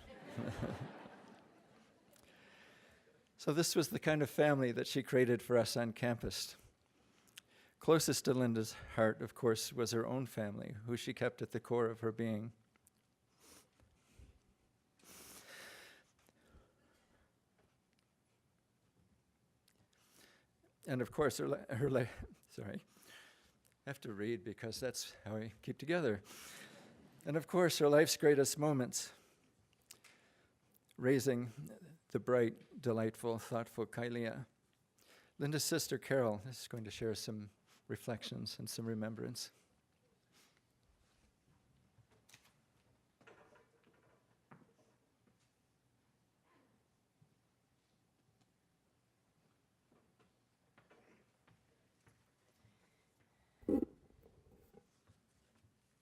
So this was the kind of family that she created for us on campus. Closest to Linda's heart, of course, was her own family, who she kept at the core of her being. And of course, sorry, I have to read because that's how I keep together. And of course, her life's greatest moments, raising the bright, delightful, thoughtful Kailia. Linda's sister, Carol, is going to share some reflections and some remembrance.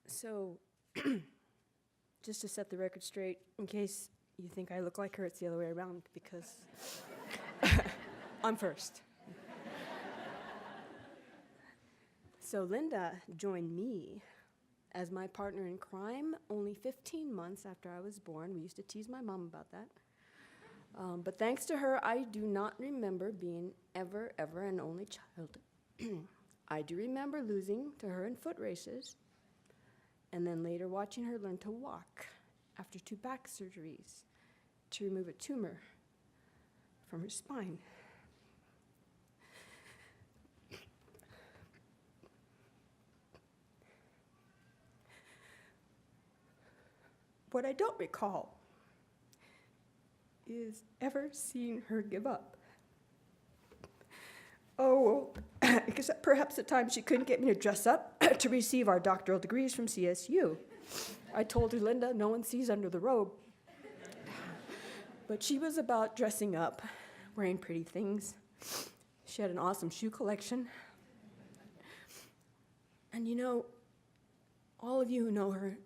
So, just to set the record straight, in case you think I look like her, it's the other way around, because I'm first. So Linda joined me as my partner in crime only 15 months after I was born. We used to tease my mom about that. But thanks to her, I do not remember being ever an only child. I do remember losing to her in foot races, and then later watching her learn to walk after 2 back surgeries to remove a tumor from her spine. What I don't recall is ever seeing her give up. Oh, because perhaps at times she couldn't get me to dress up to receive our doctoral degrees from CSU. I told her, Linda, no one sees under the robe. But she was about dressing up, wearing pretty things. She had an awesome shoe collection. And you know, all of you who know her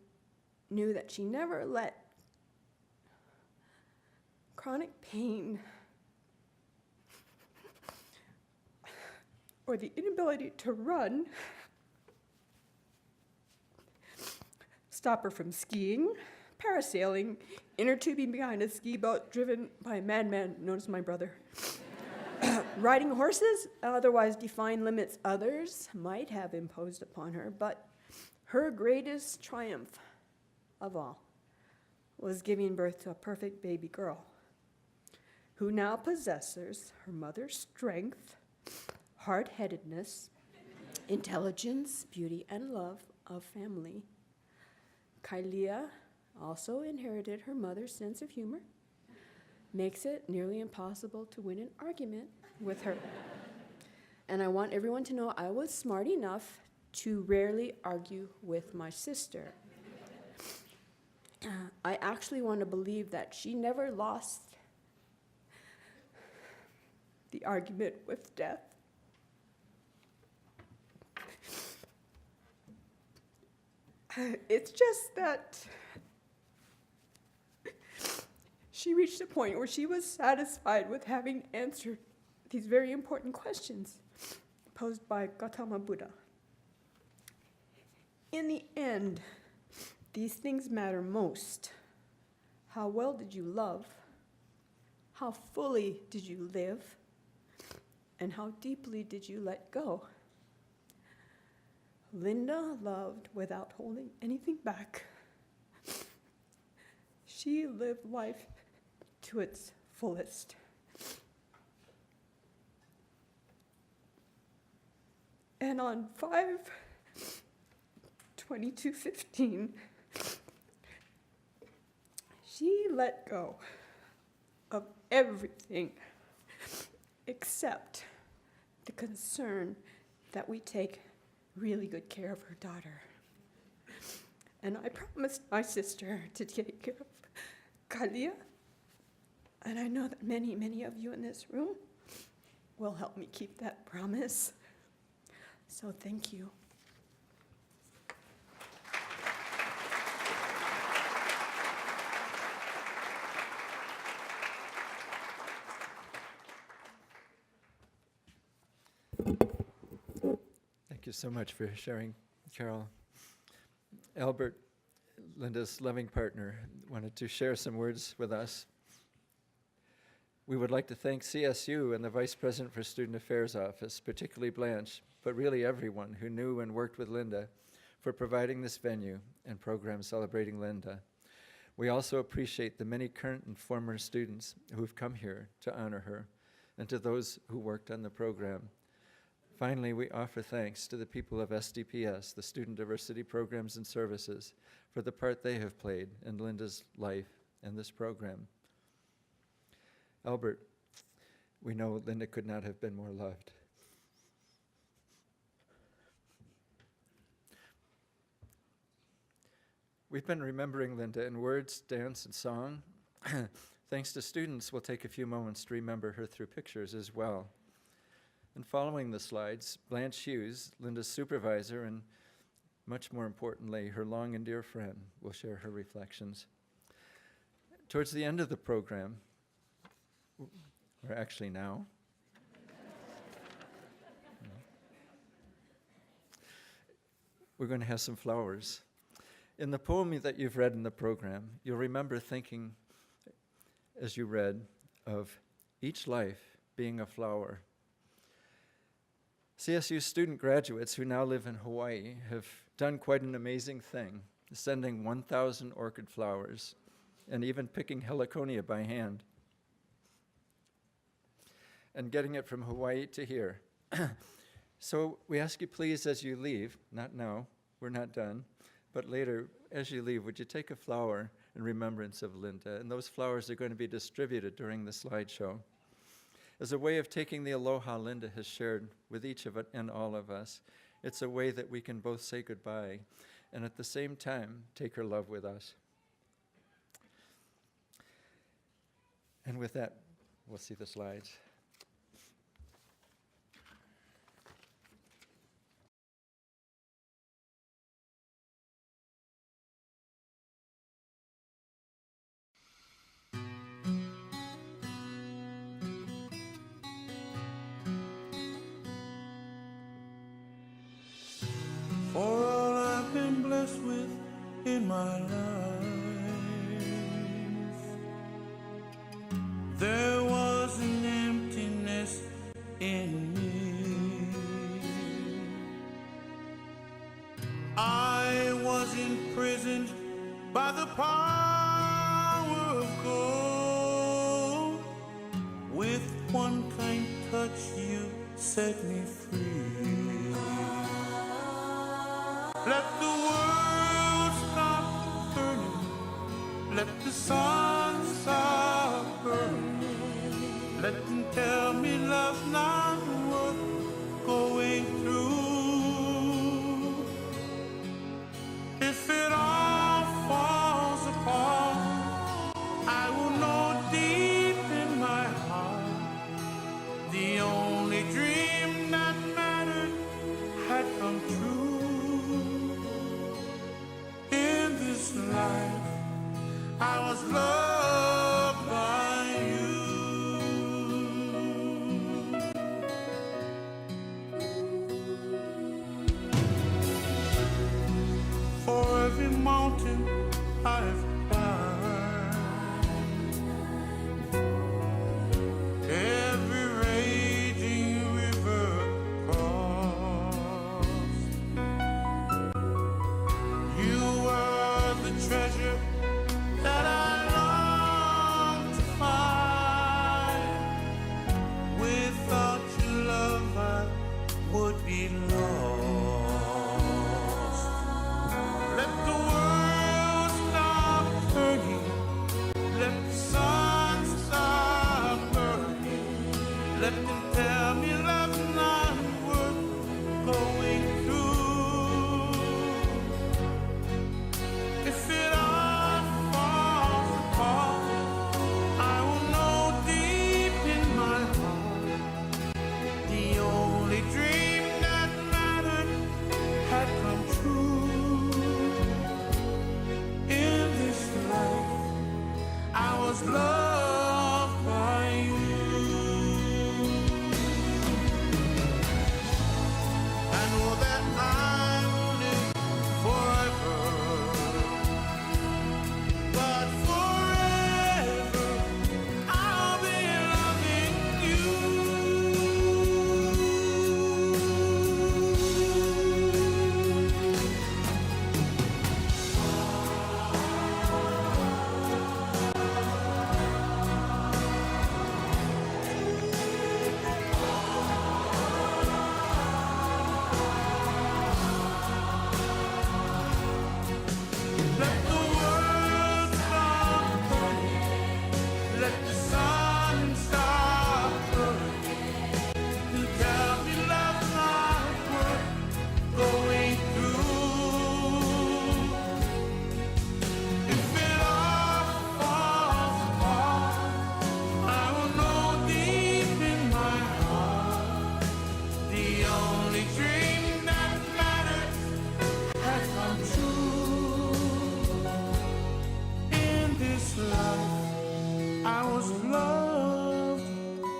knew that she never let chronic pain or the inability to run stop her from skiing, parasailing, inner tubing behind a ski boat driven by a madman known as my brother, riding horses, otherwise defying limits others might have imposed upon her, but her greatest triumph of all was giving birth to a perfect baby girl who now possesses her mother's strength, hard-headedness, intelligence, beauty, and love of family. Kailia also inherited her mother's sense of humor, makes it nearly impossible to win an argument with her. And I want everyone to know I was smart enough to rarely argue with my sister. I actually want to believe that she never lost the argument with death. It's just that she reached a point where she was satisfied with having answered these very important questions posed by Gautama Buddha. In the end, these things matter most. How well did you love? How fully did you live? And how deeply did you let go? Linda loved without holding anything back. She lived life to its fullest. And on 5/22/15, she let go of everything except the concern that we take really good care of her daughter. And I promised my sister to take care of Kalia, and I know that many, many of you in this room will help me keep that promise. So thank you. Thank you so much for sharing, Carol. Albert, Linda's loving partner, wanted to share some words with us. We would like to thank CSU and the Vice President for Student Affairs Office, particularly Blanche, but really everyone who knew and worked with Linda, for providing this venue and program celebrating Linda. We also appreciate the many current and former students who have come here to honor her, and to those who worked on the program. Finally, we offer thanks to the people of SDPS, the Student Diversity Programs and Services, for the part they have played in Linda's life and this program. Albert, we know Linda could not have been more loved. We've been remembering Linda in words, dance, and song. Thanks to students, we'll take a few moments to remember her through pictures as well. And following the slides, Blanche Hughes, Linda's supervisor, and much more importantly, her long and dear friend, will share her reflections. Towards the end of the program, or actually now, we're going to have some flowers. In the poem that you've read in the program, you'll remember thinking, as you read, of each life being a flower. CSU student graduates who now live in Hawaii have done quite an amazing thing, sending 1,000 orchid flowers and even picking heliconia by hand and getting it from Hawaii to here. So we ask you please, as you leave, not now, we're not done, but later, as you leave, would you take a flower in remembrance of Linda? And those flowers are going to be distributed during the slideshow as a way of taking the aloha Linda has shared with each of it and all of us. It's a way that we can both say goodbye and at the same time take her love with us. And with that, we'll see the slides. For all I've been blessed with in my life, there was an emptiness in me. I was imprisoned by the power of gold. With one kind touch you set me free. Let the world stop burning. Let the sun stop burning. Let them tell me love's not worth going through. If it all falls apart, I will know deep in my heart the only dream that mattered had come true. Life, I was loved by you. For every mountain I've climbed, every raging river crossed, be lost. Let the world stop turning. Let the sun stop burning. Let them tell me love's not worth going through. If it all falls apart, I will know deep in my heart the only dream that mattered had come true. In this life, I was loved by you. I know that I will live forever, but forever I'll be loving you. Let the world stop burning. Let the sun stop burning. You tell me love's not worth going through. If it all falls apart, I will know deep in my heart the only dream that matters has come true. In this life, I was loved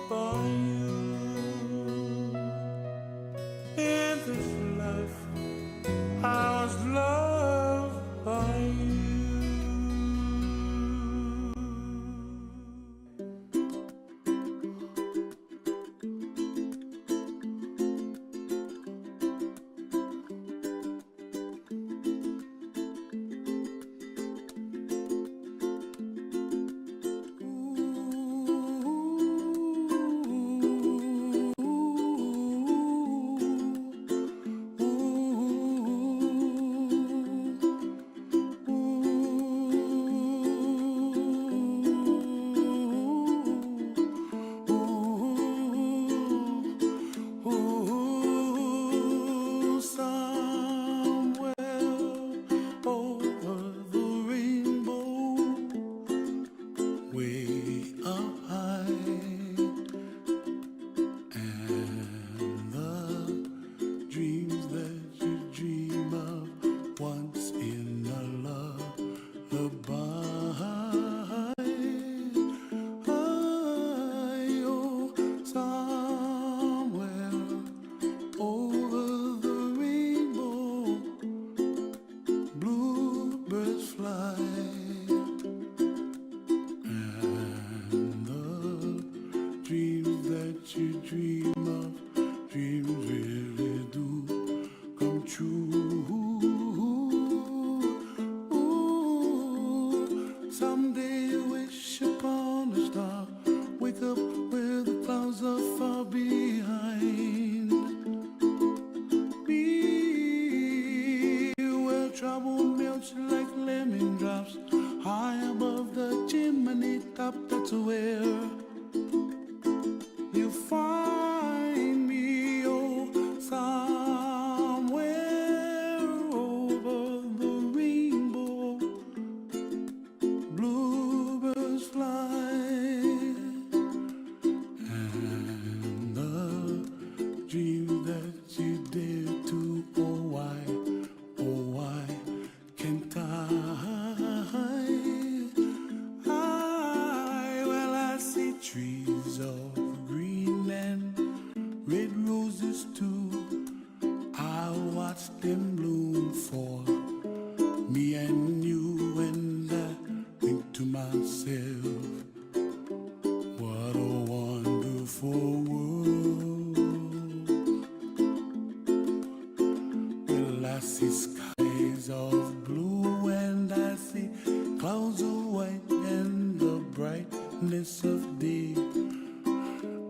by you. In this life, I was loved by you.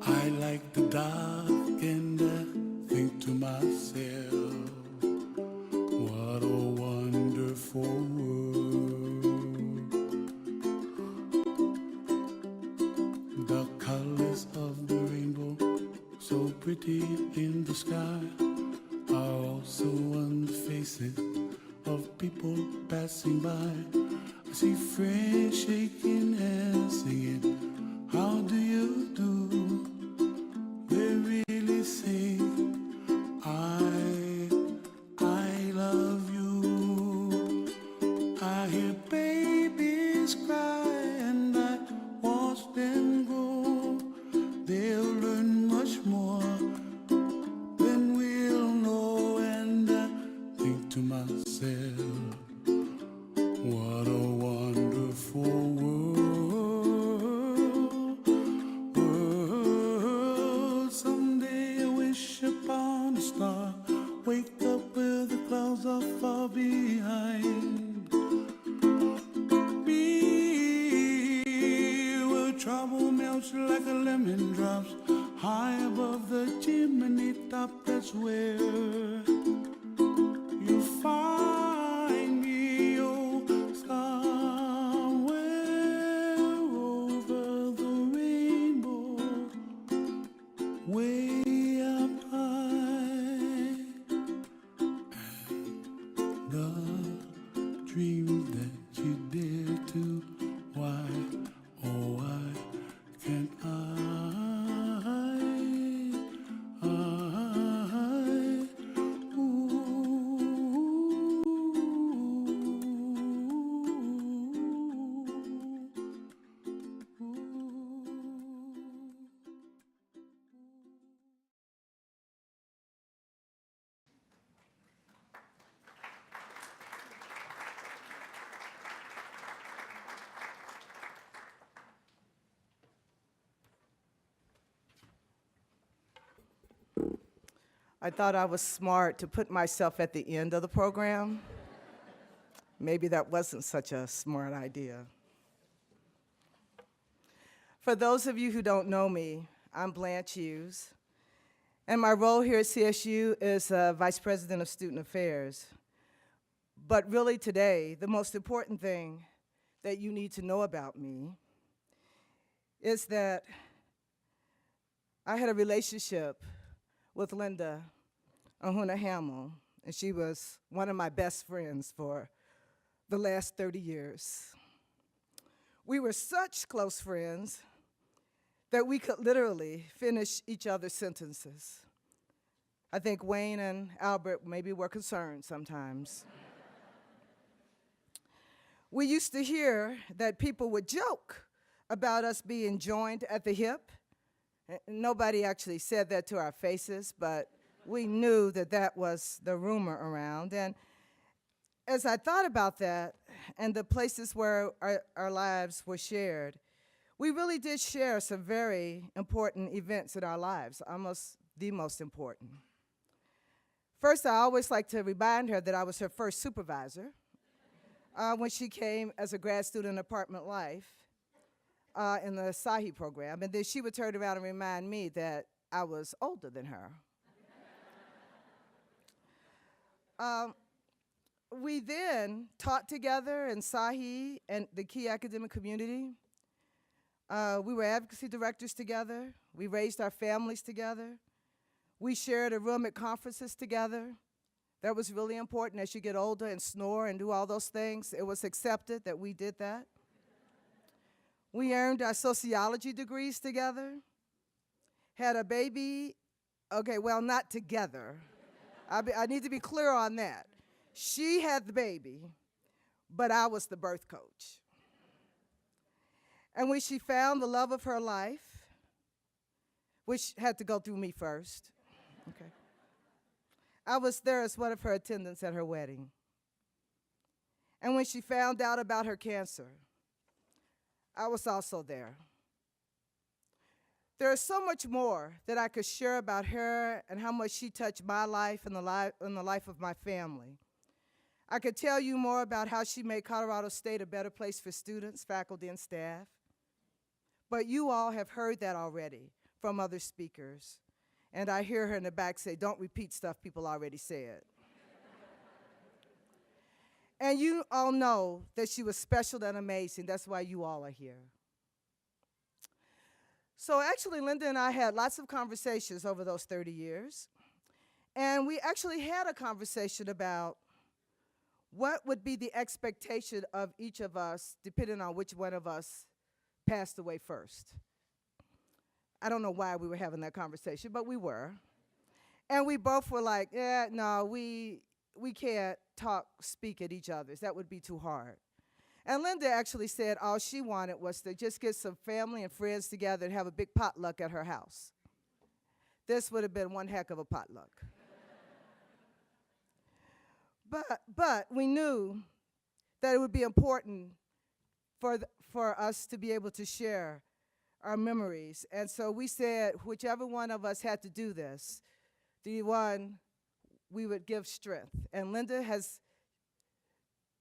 I like the dark and I think to myself, myself, what a wonderful world. The colors of the rainbow, so pretty in the sky, are also on the faces of people passing by. I see friends shaking hands, singing, how do you do? They really say, I love you. I hear babies cry and I watch them grow. They'll learn much more than we'll know. And I think to myself, what a wonderful world. Someday I wish upon a star, wake up where the clouds are far behind me, where trouble melts like a lemon drops high above the chimney top. That's where you find me, oh, somewhere over the rainbow, way up high. The dreams that you dare to, why, oh, why can't I, I thought I was smart to put myself at the end of the program. Maybe that wasn't such a smart idea. For those of you who don't know me, I'm Blanche Hughes, and my role here at CSU is Vice President of Student Affairs. But really today, the most important thing that you need to know about me is that I had a relationship with Glenda Ahuna-Hamill, and she was one of my best friends for the last 30 years. We were such close friends that we could literally finish each other's sentences. I think Wayne and Albert maybe were concerned sometimes. We used to hear that people would joke about us being joined at the hip. Nobody actually said that to our faces, but we knew that that was the rumor around. And as I thought about that and the places where our lives were shared, we really did share some very important events in our lives, almost the most important. First, I always like to remind her that I was her first supervisor when she came as a grad student in Apartment Life in the SAHI program, and then she would turn around and remind me that I was older than her. We then taught together in SAHI and the key academic community. We were advocacy directors together. We raised our families together. We shared a room at conferences together. That was really important as you get older and snore and do all those things. It was accepted that we did that. We earned our sociology degrees together, had a baby, okay, well, not together. I need to be clear on that. She had the baby, but I was the birth coach. And when she found the love of her life, which had to go through me first, okay, I was there as one of her attendants at her wedding. And when she found out about her cancer, I was also there. There is so much more that I could share about her and how much she touched my life and the life of my family. I could tell you more about how she made Colorado State a better place for students, faculty, and staff. But you all have heard that already from other speakers. and I hear her in the back say, "Don't repeat stuff people already said." And you all know that she was special and amazing. That's why you all are here. So actually, Linda and I had lots of conversations over those 30 years. And we actually had a conversation about what would be the expectation of each of us, depending on which one of us passed away first. I don't know why we were having that conversation, but we were. And we both were like, yeah, no, we can't speak at each other's. That would be too hard. And Linda actually said all she wanted was to just get some family and friends together and have a big potluck at her house. This would have been one heck of a potluck. But we knew that it would be important for us to be able to share our memories. And so we said, whichever one of us had to do this, the one we would give strength. And Linda has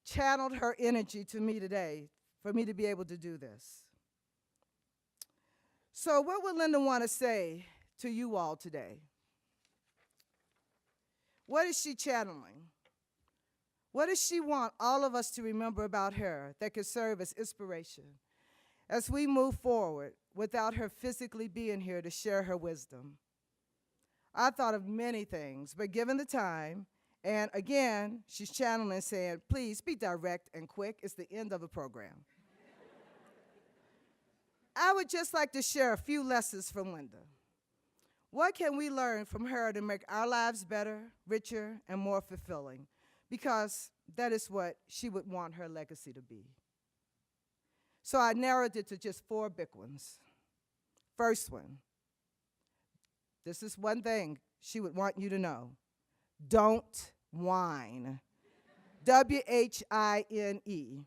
channeled her energy to me today for me to be able to do this. So what would Linda want to say to you all today? What is she channeling? What does she want all of us to remember about her that could serve as inspiration as we move forward without her physically being here to share her wisdom? I thought of many things, but given the time, and again, she's channeling saying, please be direct and quick. It's the end of the program. I would just like to share a few lessons from Linda. What can we learn from her to make our lives better, richer, and more fulfilling? Because that is what she would want her legacy to be. So I narrowed it to just 4 big ones. First one, this is one thing she would want you to know. Don't whine. W-H-I-N-E.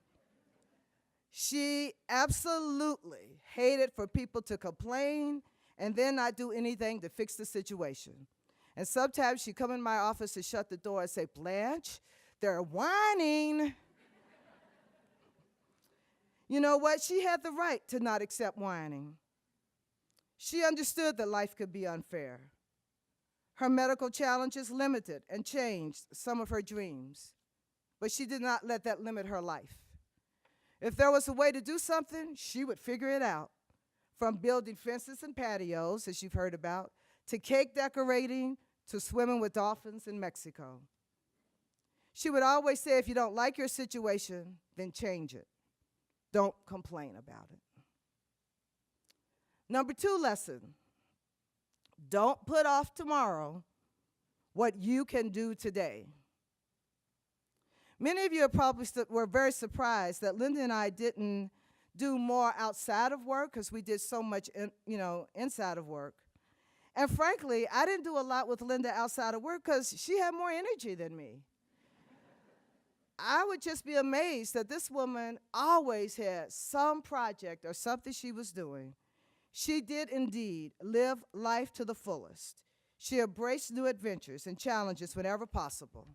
She absolutely hated for people to complain and then not do anything to fix the situation. And sometimes she'd come in my office and shut the door and say, Blanche, they're whining. You know what? She had the right to not accept whining. She understood that life could be unfair. Her medical challenges limited and changed some of her dreams, but she did not let that limit her life. If there was a way to do something, she would figure it out, from building fences and patios, as you've heard about, to cake decorating, to swimming with dolphins in Mexico. She would always say, if you don't like your situation, then change it. Don't complain about it. Number 2 lesson, don't put off tomorrow what you can do today. Many of you are probably were very surprised that Linda and I didn't do more outside of work because we did so much inside of work. And frankly, I didn't do a lot with Linda outside of work because she had more energy than me. I would just be amazed that this woman always had some project or something she was doing. She did indeed live life to the fullest. She embraced new adventures and challenges whenever possible.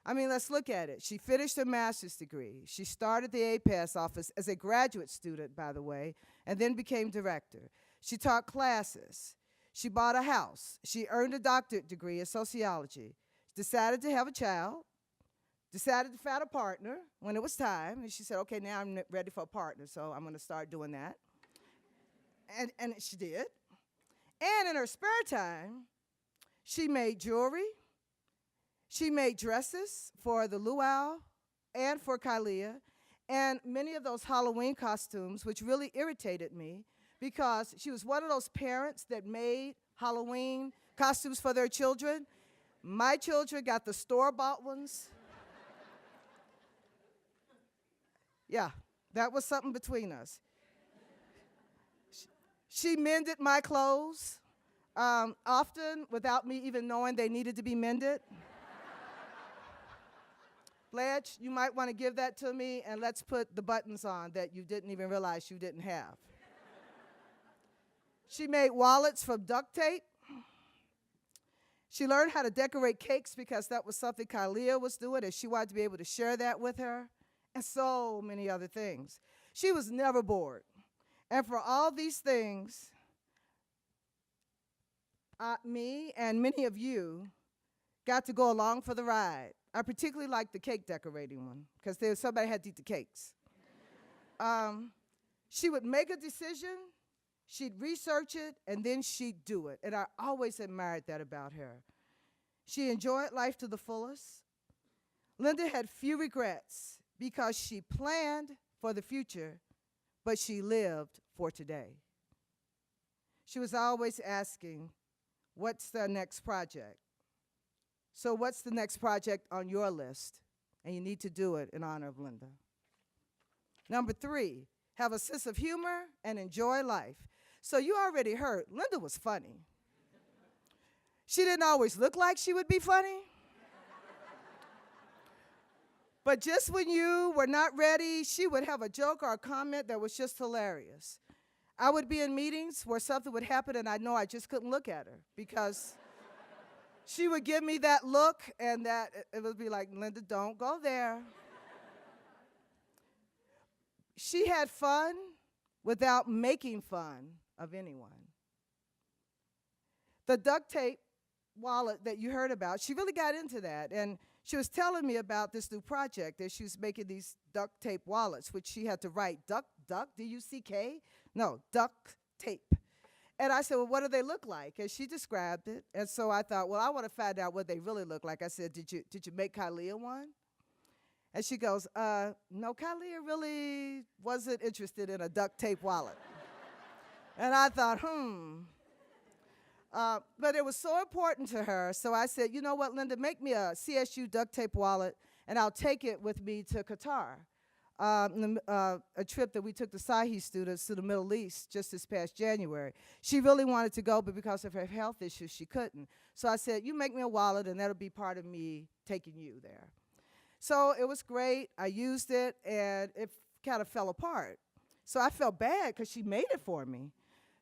I mean, let's look at it. She finished her master's degree. She started the APAS office as a graduate student, by the way, and then became director. She taught classes. She bought a house. She earned a doctorate degree in sociology. Decided to have a child. Decided to find a partner when it was time. And she said, okay, now I'm ready for a partner, so I'm going to start doing that. And she did. And in her spare time, she made jewelry. She made dresses for the luau and for Kalia, and many of those Halloween costumes, which really irritated me because she was one of those parents that made Halloween costumes for their children. My children got the store-bought ones. Yeah, that was something between us. She mended my clothes, often without me even knowing they needed to be mended. Blanche, you might want to give that to me, and let's put the buttons on that you didn't even realize you didn't have. She made wallets from duct tape. She learned how to decorate cakes because that was something Kalia was doing, and she wanted to be able to share that with her, and so many other things. She was never bored. And for all these things, me and many of you got to go along for the ride. I particularly liked the cake decorating one because there somebody had to eat the cakes. She would make a decision, she'd research it, and then she'd do it. And I always admired that about her. She enjoyed life to the fullest. Linda had few regrets because she planned for the future, but she lived for today. She was always asking, what's the next project? So what's the next project on your list? And you need to do it in honor of Linda. Number 3, have a sense of humor and enjoy life. So you already heard, Linda was funny. She didn't always look like she would be funny. But just when you were not ready, she would have a joke or a comment that was just hilarious. I would be in meetings where something would happen and I know I just couldn't look at her because she would give me that look and that it would be like, Linda, don't go there. She had fun without making fun of anyone. The duct tape wallet that you heard about, she really got into that. And she was telling me about this new project that she was making these duct tape wallets, which she had to write duck, D-U-C-K? No, duct tape. And I said, well, what do they look like? And she described it. And so I thought, well, I want to find out what they really look like. I said, did you make Kylia one? And she goes, no, Kylia really wasn't interested in a duct tape wallet. And I thought, but it was so important to her, so I said, you know what, Linda, make me a CSU duct tape wallet, and I'll take it with me to Qatar, a trip that we took the Sahi students to the Middle East just this past January. She really wanted to go, but because of her health issues, she couldn't. So I said, you make me a wallet, and that'll be part of me taking you there. So it was great. I used it, and it kind of fell apart. So I felt bad because she made it for me.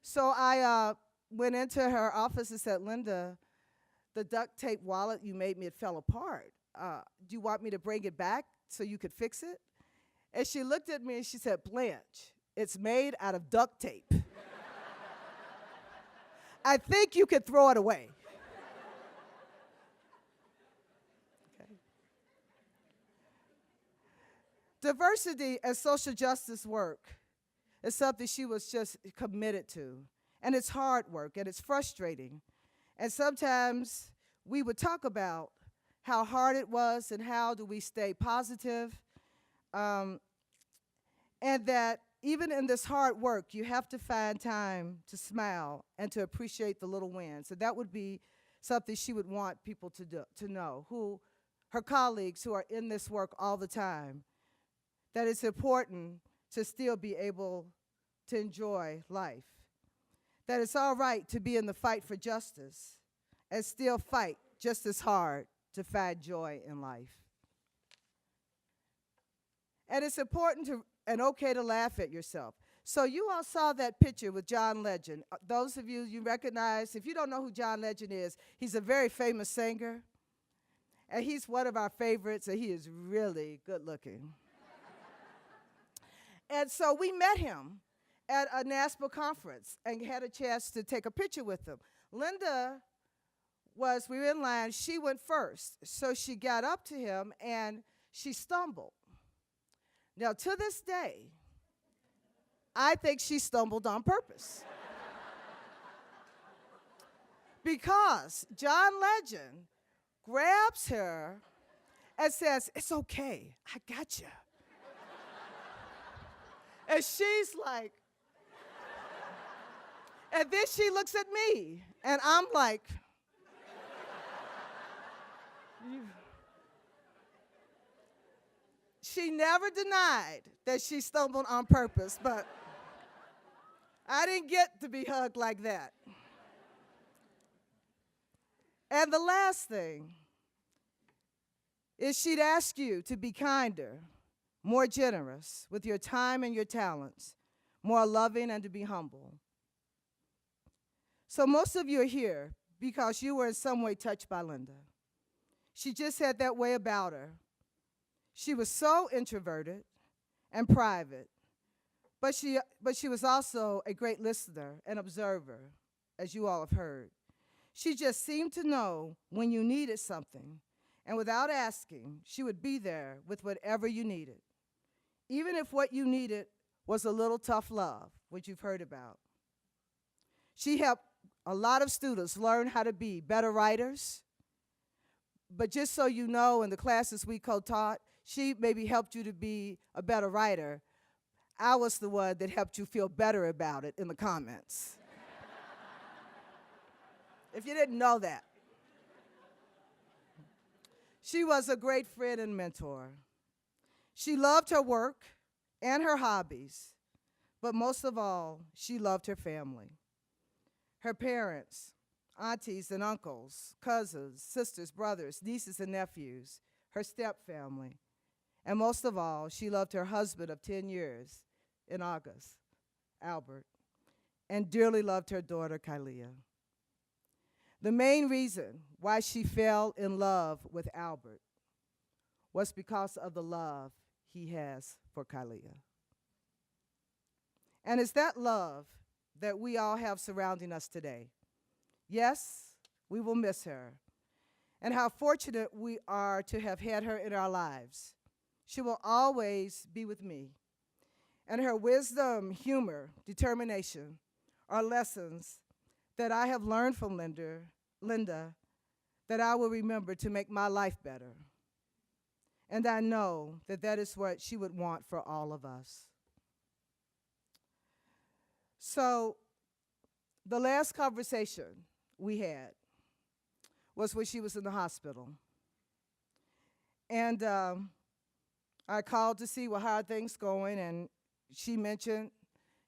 So I went into her office and said, Linda, the duct tape wallet you made me, it fell apart. Do you want me to bring it back so you could fix it? And she looked at me and she said, Blanche, it's made out of duct tape. I think you could throw it away. Okay. Diversity and social justice work is something she was just committed to. And it's hard work, and it's frustrating. And sometimes we would talk about how hard it was and how do we stay positive. And that even in this hard work, you have to find time to smile and to appreciate the little wins. And that would be something she would want people to know, who her colleagues who are in this work all the time, that it's important to still be able to enjoy life. That it's all right to be in the fight for justice and still fight just as hard to find joy in life. And it's important and okay to laugh at yourself. So you all saw that picture with John Legend. Those of you recognize, if you don't know who John Legend is, he's a very famous singer. And he's one of our favorites, and he is really good looking. And so we met him at a NASPA conference and had a chance to take a picture with him. Linda we were in line, she went first. So she got up to him and she stumbled. Now to this day, I think she stumbled on purpose. Because John Legend grabs her and says, it's okay, I got you. And she's like, and then she looks at me, and I'm like, she never denied that she stumbled on purpose, but I didn't get to be hugged like that. And the last thing is she'd ask you to be kinder, more generous with your time and your talents, more loving, and to be humble. So most of you are here because you were in some way touched by Linda. She just had that way about her. She was so introverted and private, but she was also a great listener and observer, as you all have heard. She just seemed to know when you needed something, and without asking, she would be there with whatever you needed, even if what you needed was a little tough love, which you've heard about. She helped a lot of students learn how to be better writers, but just so you know, in the classes we co-taught, she maybe helped you to be a better writer. I was the one that helped you feel better about it in the comments. If you didn't know that. She was a great friend and mentor. She loved her work and her hobbies, but most of all, she loved her family. Her parents, aunties and uncles, cousins, sisters, brothers, nieces and nephews, her step-family, and most of all, she loved her husband of 10 years in August, Albert, and dearly loved her daughter, Kylea. The main reason why she fell in love with Albert was because of the love he has for Kylea. And it's that love that we all have surrounding us today. Yes, we will miss her, and how fortunate we are to have had her in our lives. She will always be with me, and her wisdom, humor, determination are lessons that I have learned from Linda that I will remember to make my life better. And I know that that is what she would want for all of us. So the last conversation we had was when she was in the hospital. And I called to see, well, how are things going? And she mentioned,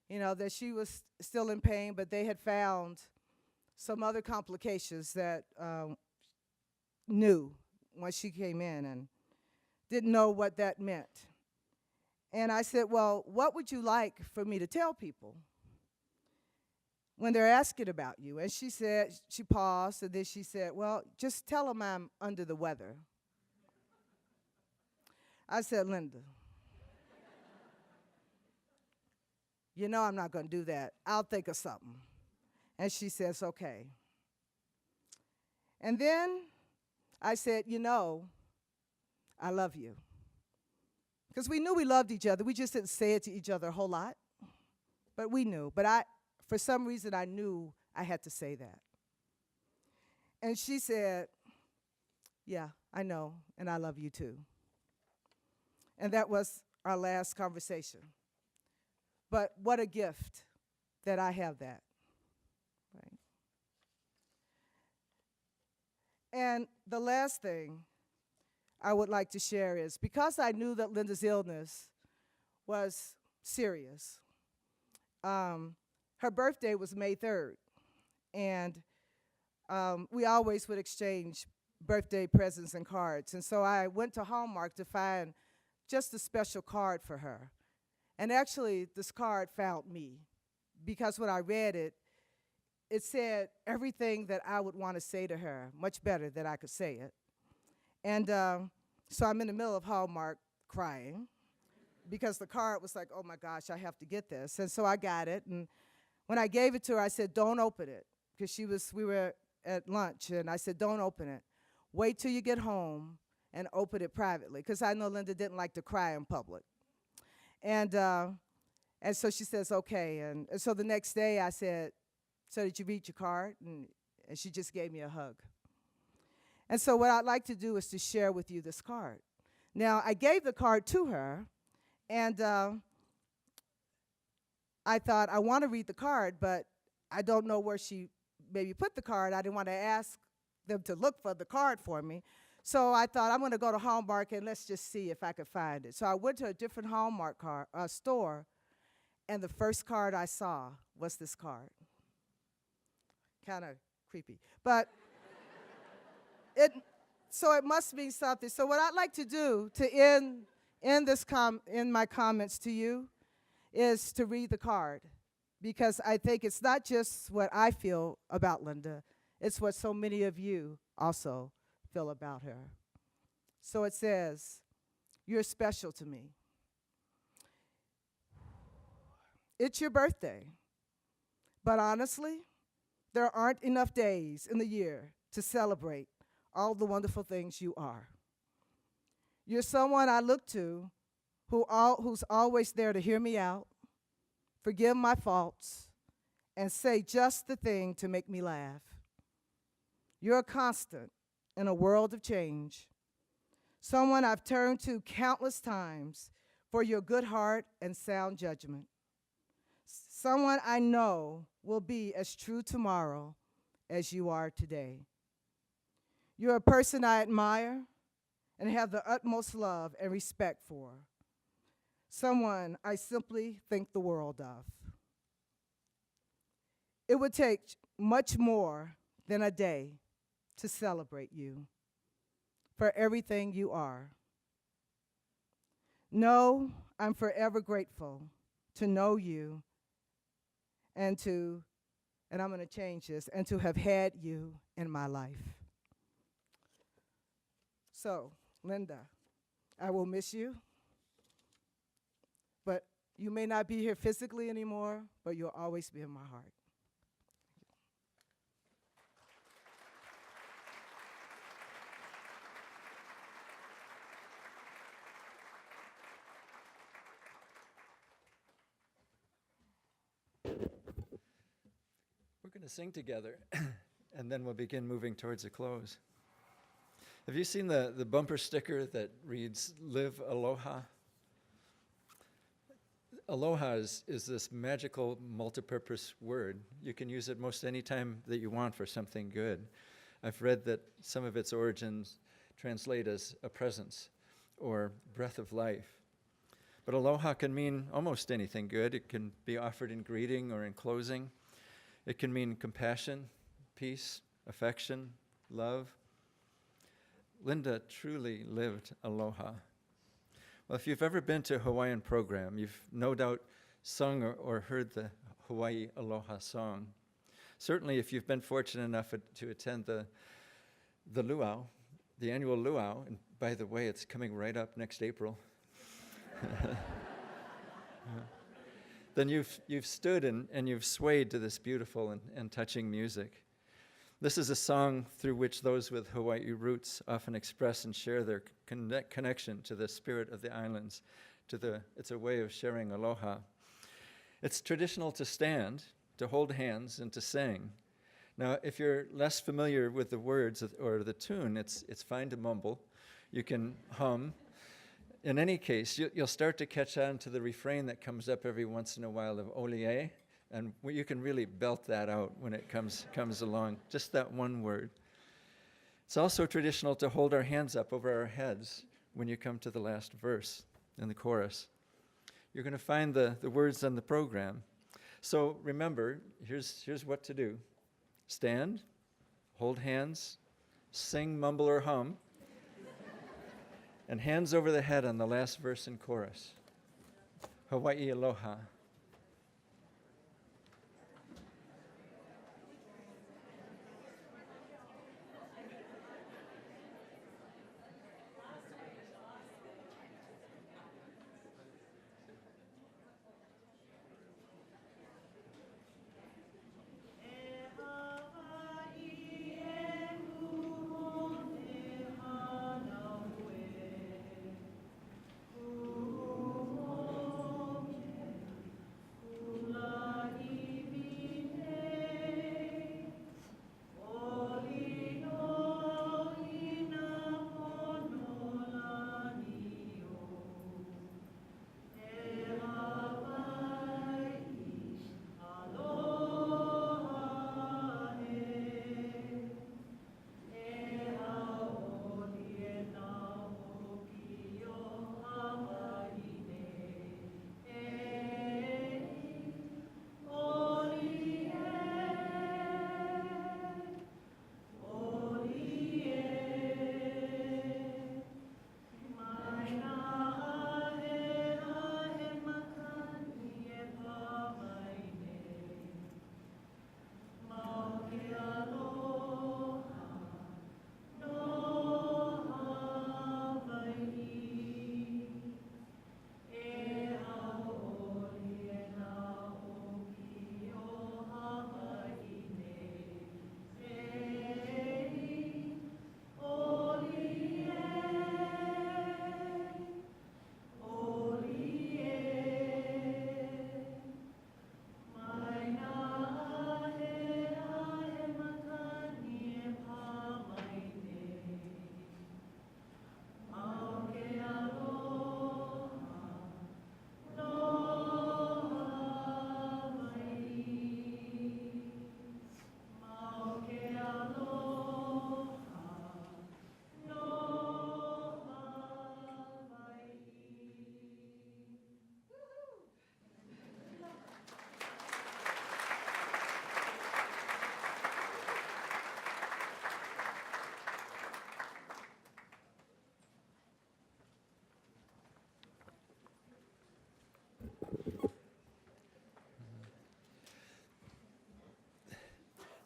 that she was still in pain, but they had found some other complications that knew when she came in and didn't know what that meant. And I said, well, what would you like for me to tell people when they're asking about you? And she said, she paused, and then she said, well, just tell them I'm under the weather. I said, Linda, you know I'm not going to do that. I'll think of something. And she says, okay. And then I said, I love you. Because we knew we loved each other. We just didn't say it to each other a whole lot. But we knew. But for some reason, I knew I had to say that. And she said, yeah, I know, and I love you too. And that was our last conversation. But what a gift that I have that. Right? And the last thing I would like to share is, because I knew that Linda's illness was serious, her birthday was May 3rd, and we always would exchange birthday presents and cards. And so I went to Hallmark to find just a special card for her. And actually, this card found me, because when I read it, it said everything that I would want to say to her, much better than I could say it. And so I'm in the middle of Hallmark crying, because the card was like, oh my gosh, I have to get this. And so I got it, and when I gave it to her, I said, don't open it, because we were at lunch, and I said, don't open it. Wait till you get home and open it privately, because I know Linda didn't like to cry in public. And so she says, okay. And so the next day I said, so did you read your card? And she just gave me a hug. And so what I'd like to do is to share with you this card. Now, I gave the card to her, and I thought, I want to read the card, but I don't know where she maybe put the card. I didn't want to ask them to look for the card for me. So I thought, I'm going to go to Hallmark and let's just see if I could find it. So I went to a different Hallmark store, and the first card I saw was this card. Kind of creepy. But so it must mean something. So what I'd like to do to end my comments to you is to read the card, because I think it's not just what I feel about Linda, it's what so many of you also feel about her. So it says, you're special to me. It's your birthday, but honestly, There aren't enough days in the year to celebrate all the wonderful things you are. You're someone I look to who's always there to hear me out, forgive my faults, and say just the thing to make me laugh. You're a constant in a world of change, someone I've turned to countless times for your good heart and sound judgment, someone I know will be as true tomorrow as you are today. You're a person I admire and have the utmost love and respect for, someone I simply think the world of. It would take much more than a day to celebrate you for everything you are. No, I'm forever grateful to know you and I'm going to change this, and to have had you in my life. So, Linda, I will miss you, but you may not be here physically anymore, but you'll always be in my heart. We're going to sing together, and then we'll begin moving towards a close. Have you seen the bumper sticker that reads, "Live Aloha"? Aloha is this magical multipurpose word. You can use it most any time that you want for something good. I've read that some of its origins translate as a presence or breath of life. But aloha can mean almost anything good. It can be offered in greeting or in closing. It can mean compassion, peace, affection, love. Linda truly lived aloha. Well, if you've ever been to a Hawaiian program, you've no doubt sung or heard the Hawaii Aloha song. Certainly, if you've been fortunate enough to attend the luau, the annual luau, and by the way, it's coming right up next April, then you've stood and you've swayed to this beautiful and touching music. This is a song through which those with Hawaii roots often express and share their connection to the spirit of the islands. It's a way of sharing aloha. It's traditional to stand, to hold hands, and to sing. Now, if you're less familiar with the words or the tune, it's fine to mumble. You can hum. In any case, you'll start to catch on to the refrain that comes up every once in a while of Olie, and you can really belt that out when it comes along, just that one word. It's also traditional to hold our hands up over our heads when you come to the last verse in the chorus. You're going to find the words on the program. So remember, here's what to do. Stand, hold hands, sing, mumble, or hum, and hands over the head on the last verse and chorus. Hawaii Aloha.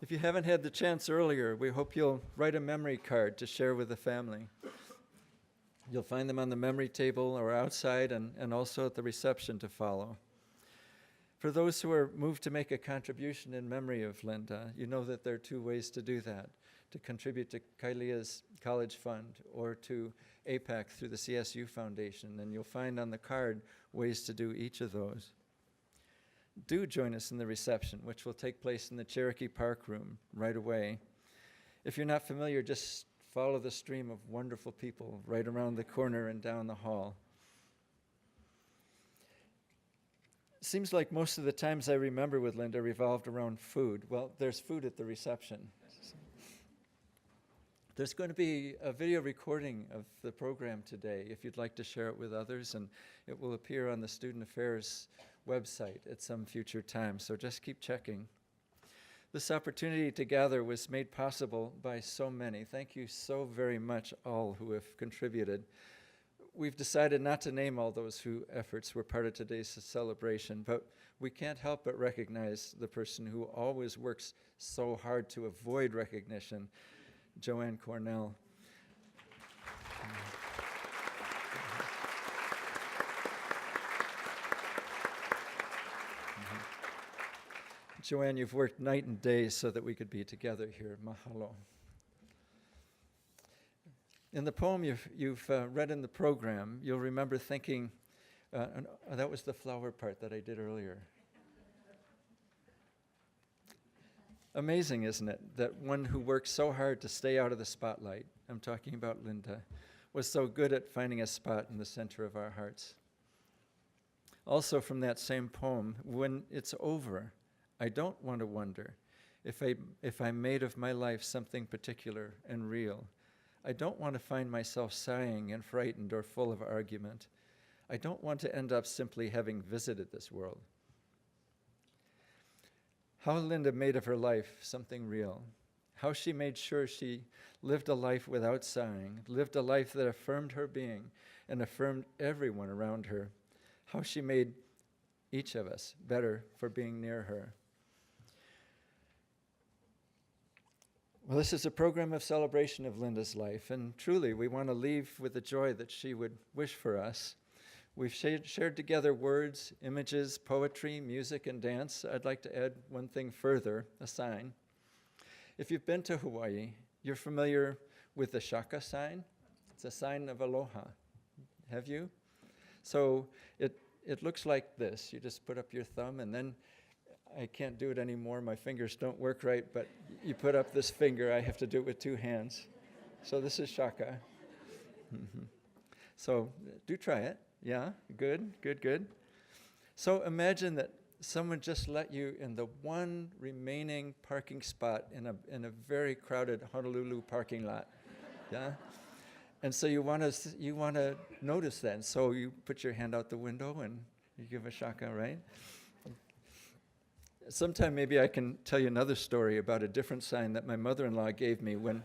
If you haven't had the chance earlier, we hope you'll write a memory card to share with the family. You'll find them on the memory table or outside and also at the reception to follow. For those who are moved to make a contribution in memory of Linda, you know that there are two ways to do that: to contribute to Kailea's college fund or to APAC through the CSU Foundation, and you'll find on the card ways to do each of those. Do join us in the reception, which will take place in the Cherokee Park room right away. If you're not familiar, just follow the stream of wonderful people right around the corner and down the hall. Seems like most of the times I remember with Linda revolved around food. Well, there's food at the reception. There's going to be a video recording of the program today if you'd like to share it with others, and it will appear on the Student Affairs website at some future time, so just keep checking. This opportunity to gather was made possible by so many. Thank you so very much, all who have contributed. We've decided not to name all those whose efforts were part of today's celebration, but we can't help but recognize the person who always works so hard to avoid recognition, Joanne Cornell. Joanne, you've worked night and day so that we could be together here. Mahalo. In the poem you've read in the program, you'll remember thinking, that was the flower part that I did earlier. Amazing, isn't it, that one who worked so hard to stay out of the spotlight, I'm talking about Linda, was so good at finding a spot in the center of our hearts. Also from that same poem, when it's over, I don't want to wonder if I made of my life something particular and real. I don't want to find myself sighing and frightened or full of argument. I don't want to end up simply having visited this world. How Linda made of her life something real. How she made sure she lived a life without sighing, lived a life that affirmed her being and affirmed everyone around her. How she made each of us better for being near her. Well, this is a program of celebration of Linda's life, and truly we want to leave with the joy that she would wish for us. We've shared together words, images, poetry, music, and dance. I'd like to add one thing further, a sign. If you've been to Hawaii, you're familiar with the shaka sign. It's a sign of aloha. Have you? So it looks like this. You just put up your thumb, and then I can't do it anymore. My fingers don't work right, but you put up this finger. I have to do it with two hands. So this is shaka. So do try it. Yeah, good. So imagine that someone just let you in the one remaining parking spot in a very crowded Honolulu parking lot. Yeah? And so you want to notice that. And so you put your hand out the window and you give a shaka, right? Sometime maybe I can tell you another story about a different sign that my mother-in-law gave me when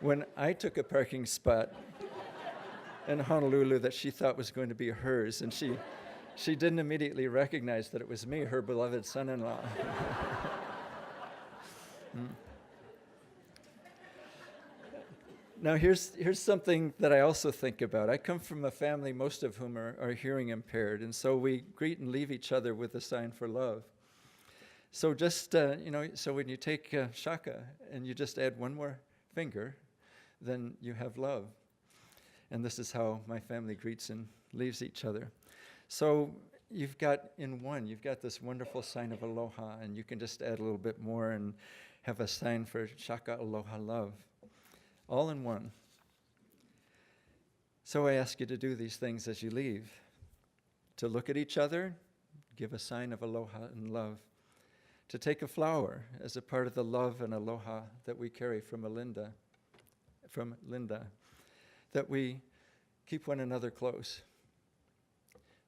when I took a parking spot in Honolulu that she thought was going to be hers, and she didn't immediately recognize that it was me, her beloved son-in-law. Now here's something that I also think about. I come from a family, most of whom are hearing impaired, and so we greet and leave each other with a sign for love. So just, so when you take shaka and you just add one more finger, then you have love. And this is how my family greets and leaves each other. So you've got this wonderful sign of aloha, and you can just add a little bit more and have a sign for shaka aloha love. All in one. So I ask you to do these things as you leave. To look at each other, give a sign of aloha and love. To take a flower as a part of the love and aloha that we carry from Linda. That we keep one another close.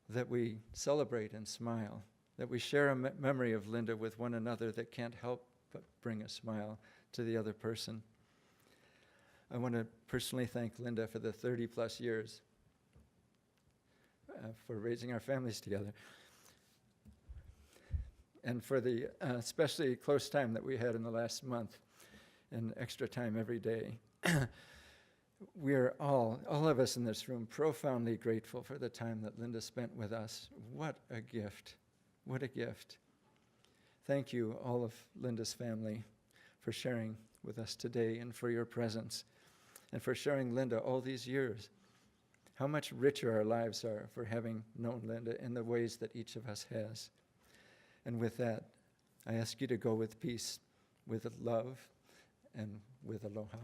That we celebrate and smile. That we share a memory of Linda with one another that can't help but bring a smile to the other person. I want to personally thank Linda for the 30-plus years for raising our families together. and for the especially close time that we had in the last month and extra time every day. We're all of us in this room, profoundly grateful for the time that Linda spent with us. What a gift. What a gift. Thank you, all of Linda's family, for sharing with us today and for your presence and for sharing Linda all these years. How much richer our lives are for having known Linda in the ways that each of us has. And with that, I ask you to go with peace, with love, and with aloha.